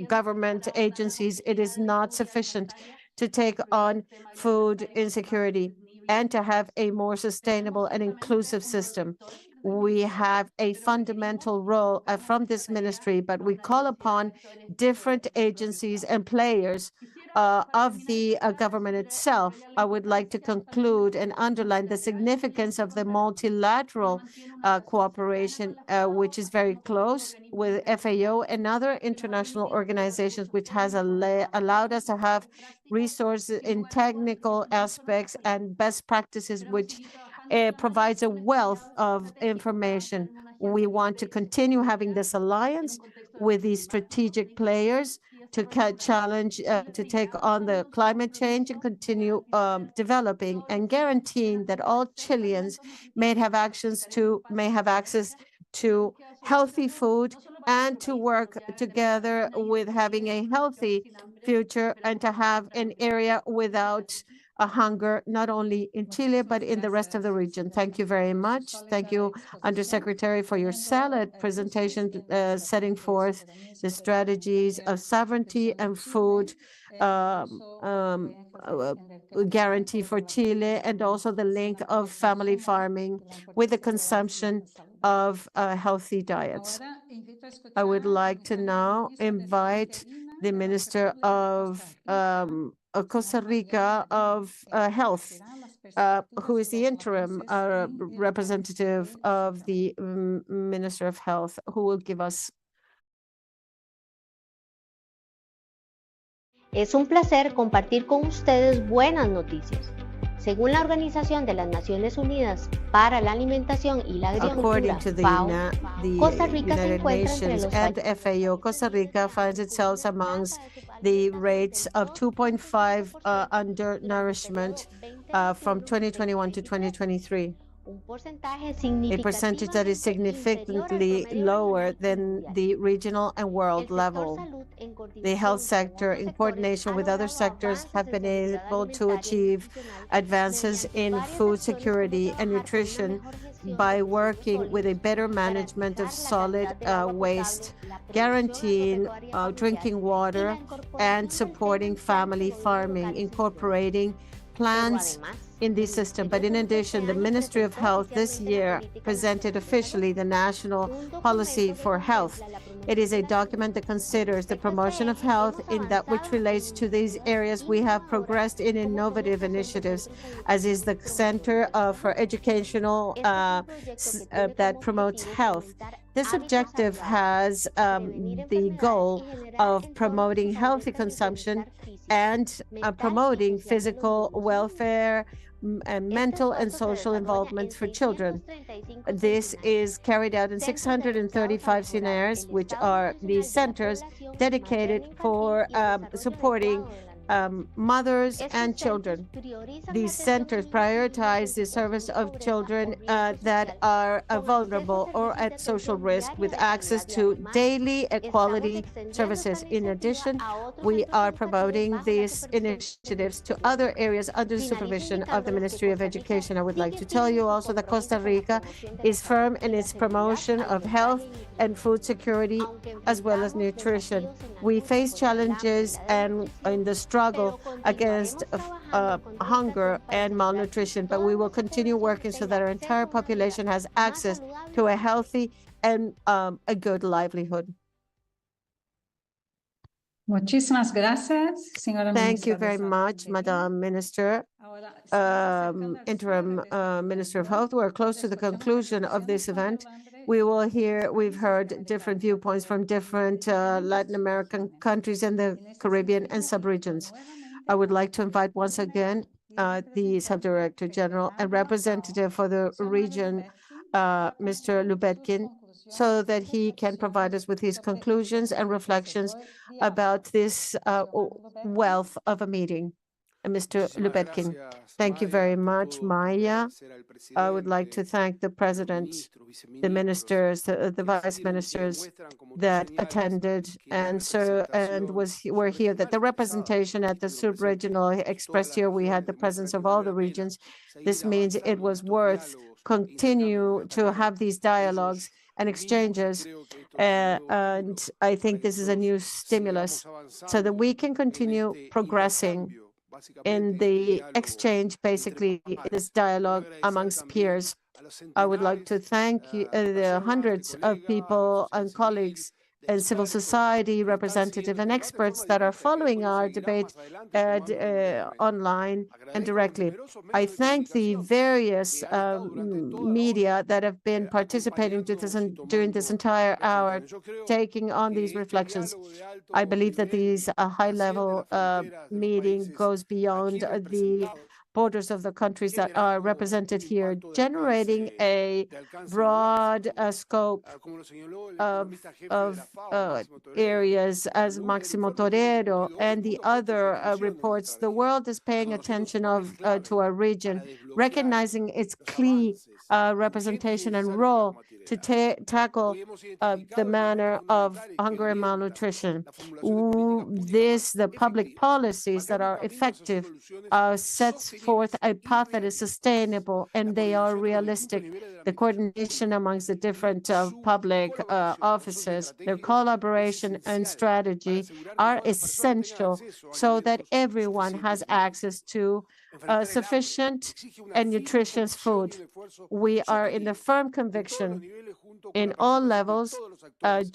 government agencies. It is not sufficient to take on food insecurity and to have a more sustainable and inclusive system. We have a fundamental role from this ministry, but we call upon different agencies and players of the government itself. I would like to conclude and underline the significance of the multilateral cooperation, which is very close with FAO and other international organizations, which has allowed us to have resources in technical aspects and best practices, which provides a wealth of information. We want to continue having this alliance with these strategic players to challenge, to take on the climate change and continue developing and guaranteeing that all Chileans may have access to healthy food and to work together with having a healthy future and to have an area without a hunger, not only in Chile, but in the rest of the region. Thank you very much. Thank you, Undersecretary, for your solid presentation, setting forth the strategies of sovereignty and food guarantee for Chile, and also the link of family farming with the consumption of healthy diets. I would like to now invite the Minister of Costa Rica of Health, who is the interim representative of the Minister of Health, who will give us. Es un placer compartir con ustedes buenas noticias. Según la Organización de las Naciones Unidas para la Alimentación y la Agricultura, FAO, Costa Rica se encuentra entre los and FAO, Costa Rica finds itself amongst the rates of 2.5 undernourishment from 2021 to 2023. A percentage that is significantly lower than the regional and world level. The health sector, in coordination with other sectors, have been able to achieve advances in food security and nutrition by working with a better management of solid waste, guaranteeing drinking water, and supporting family farming, incorporating plans in the system. But in addition, the Ministry of Health this year presented officially the National Policy for Health. It is a document that considers the promotion of health in that which relates to these areas. We have progressed in innovative initiatives, as is the Center for Educational that promotes health. This objective has the goal of promoting healthy consumption and promoting physical welfare and mental and social involvement for children. This is carried out in 635 scenarios, which are the centers dedicated for supporting mothers and children. These centers prioritize the service of children that are vulnerable or at social risk with access to daily quality services. In addition, we are promoting these initiatives to other areas under the supervision of the Ministry of Education. I would like to tell you also that Costa Rica is firm in its promotion of health and food security, as well as nutrition. We face challenges and in the struggle against hunger and malnutrition, but we will continue working so that our entire population has access to a healthy and a good livelihood. Muchísimas gracias, señora Thank you Ministra de very Salud. much, Madam Minister, Interim Minister of Health. We're close to the conclusion of this event. We've heard different viewpoints from different Latin American countries and the Caribbean and subregions. I would like to invite once again the Subdirector General and representative for the region, Mr. Lubetkin, so that he can provide us with his conclusions and reflections about this wealth of a meeting. Mr. Lubetkin. Thank you very much, Maya. I would like to thank the President, the ministers, the vice ministers that attended and were here, that the representation at the sub-regional expressed here, we had the presence of all the regions. This means it was worth continue to have these dialogues and exchanges. And I think this is a new stimulus so that we can continue progressing in the exchange, basically, this dialogue amongst peers. I would like to thank the hundreds of people and colleagues and civil society representatives and experts that are following our debate online and directly. I thank the various media that have been participating during this entire hour, taking on these reflections. I believe that these high-level meeting goes beyond the borders of the countries that are represented here, generating a broad scope of areas, as Máximo Torero and the other reports. The world is paying attention to our region, recognizing its key representation and role to tackle the manner of hunger and malnutrition. The public policies that are effective sets forth a path that is sustainable and they are realistic. The coordination amongst the different public offices, their collaboration and strategy are essential so that everyone has access to sufficient and nutritious food. We are in the firm conviction in all levels,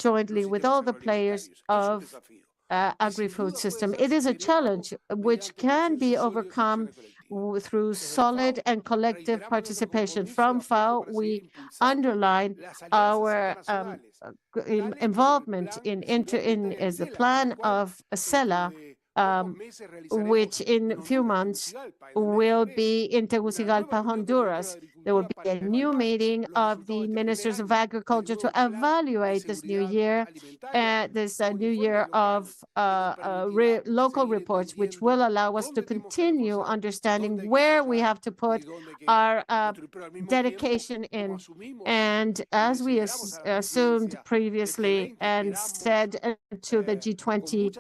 jointly with all the players of agri-food system. It is a challenge which can be overcome through solid and collective participation. From FAO, we underline our involvement as the plan of CELA, which in a few months will be in Tegucigalpa, Honduras. There will be a new meeting of the ministers of agriculture to evaluate this new year, new year of local reports, which will allow us to continue understanding where we have to put our dedication in. And as we assumed previously and said to the G20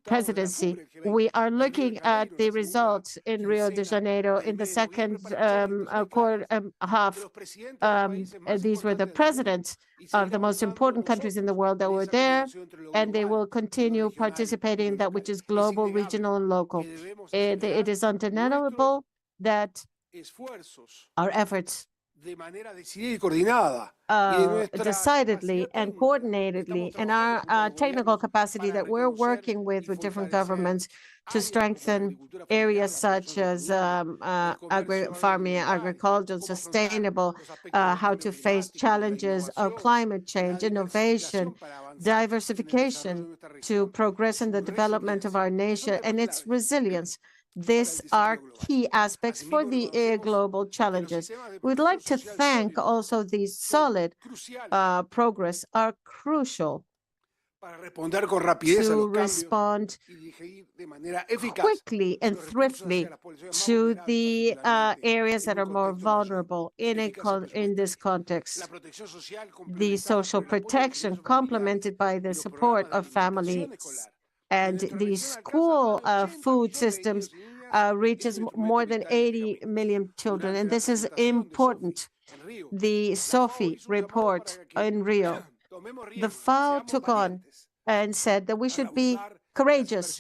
presidency, we are looking at the results in Rio de Janeiro in the second half. These were the presidents of the most important countries in the world that were there, and they will continue participating in that which is global, regional, and local. It is undeniable that our efforts decidedly and coordinately, and our technical capacity that we're working with different governments to strengthen areas such as farming, agriculture, sustainable, how to face challenges of climate change, innovation, diversification, to progress in the development of our nation and its resilience. These are key aspects for the global challenges. We'd like to thank also these solid progress are crucial to respond quickly and thriftily to the areas that are more vulnerable in this context. The social protection complemented by the support of families and the school food systems reaches more than 80 million children, and this is important. The SOFI report in Rio, the FAO took on and said that we should be courageous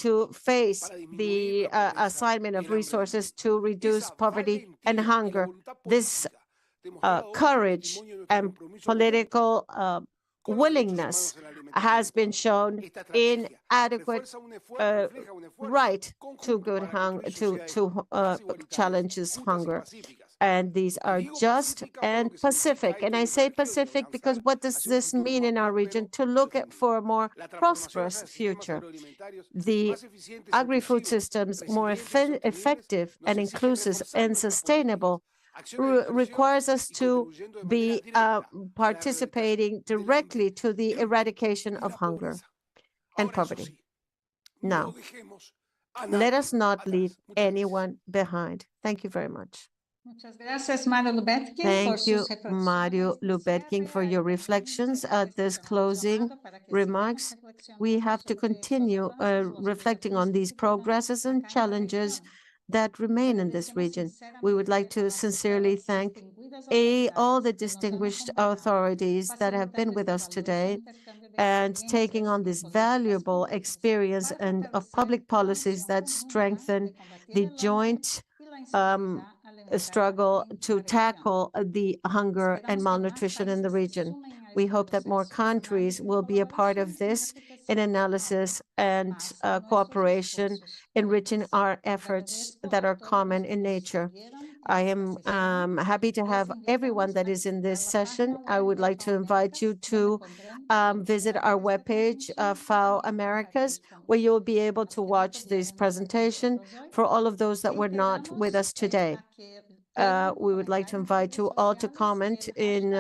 to face the assignment of resources to reduce poverty and hunger. This courage and political willingness has been shown in adequate right to good hunger, to challenges hunger. And these are just and pacific. And I say pacific because what does this mean in our region? To look for a more prosperous future. The agri-food systems more effective and inclusive and sustainable requires us to be participating directly to the eradication of hunger and poverty. Now, let us not leave anyone behind. Thank you very much. Thank you, Mario Lubetkin, for your reflections. At this closing remarks, we have to continue reflecting on these progresses and challenges that remain in this region. We would like to sincerely thank all the distinguished authorities that have been with us today and taking on this valuable experience and of public policies that strengthen the joint struggle to tackle the hunger and malnutrition in the region. We hope that more countries will be a part of this in analysis and cooperation, enriching our efforts that are common in nature. I am happy to have everyone that is in this session. I would like to invite you to visit our webpage, FAO Americas, where you will be able to watch this presentation. For all of those that were not with us today, we would like to invite you all to comment in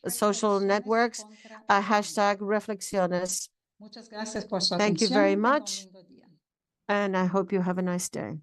social networks, hashtag Reflexiones. Thank you very much, and I hope you have a nice day.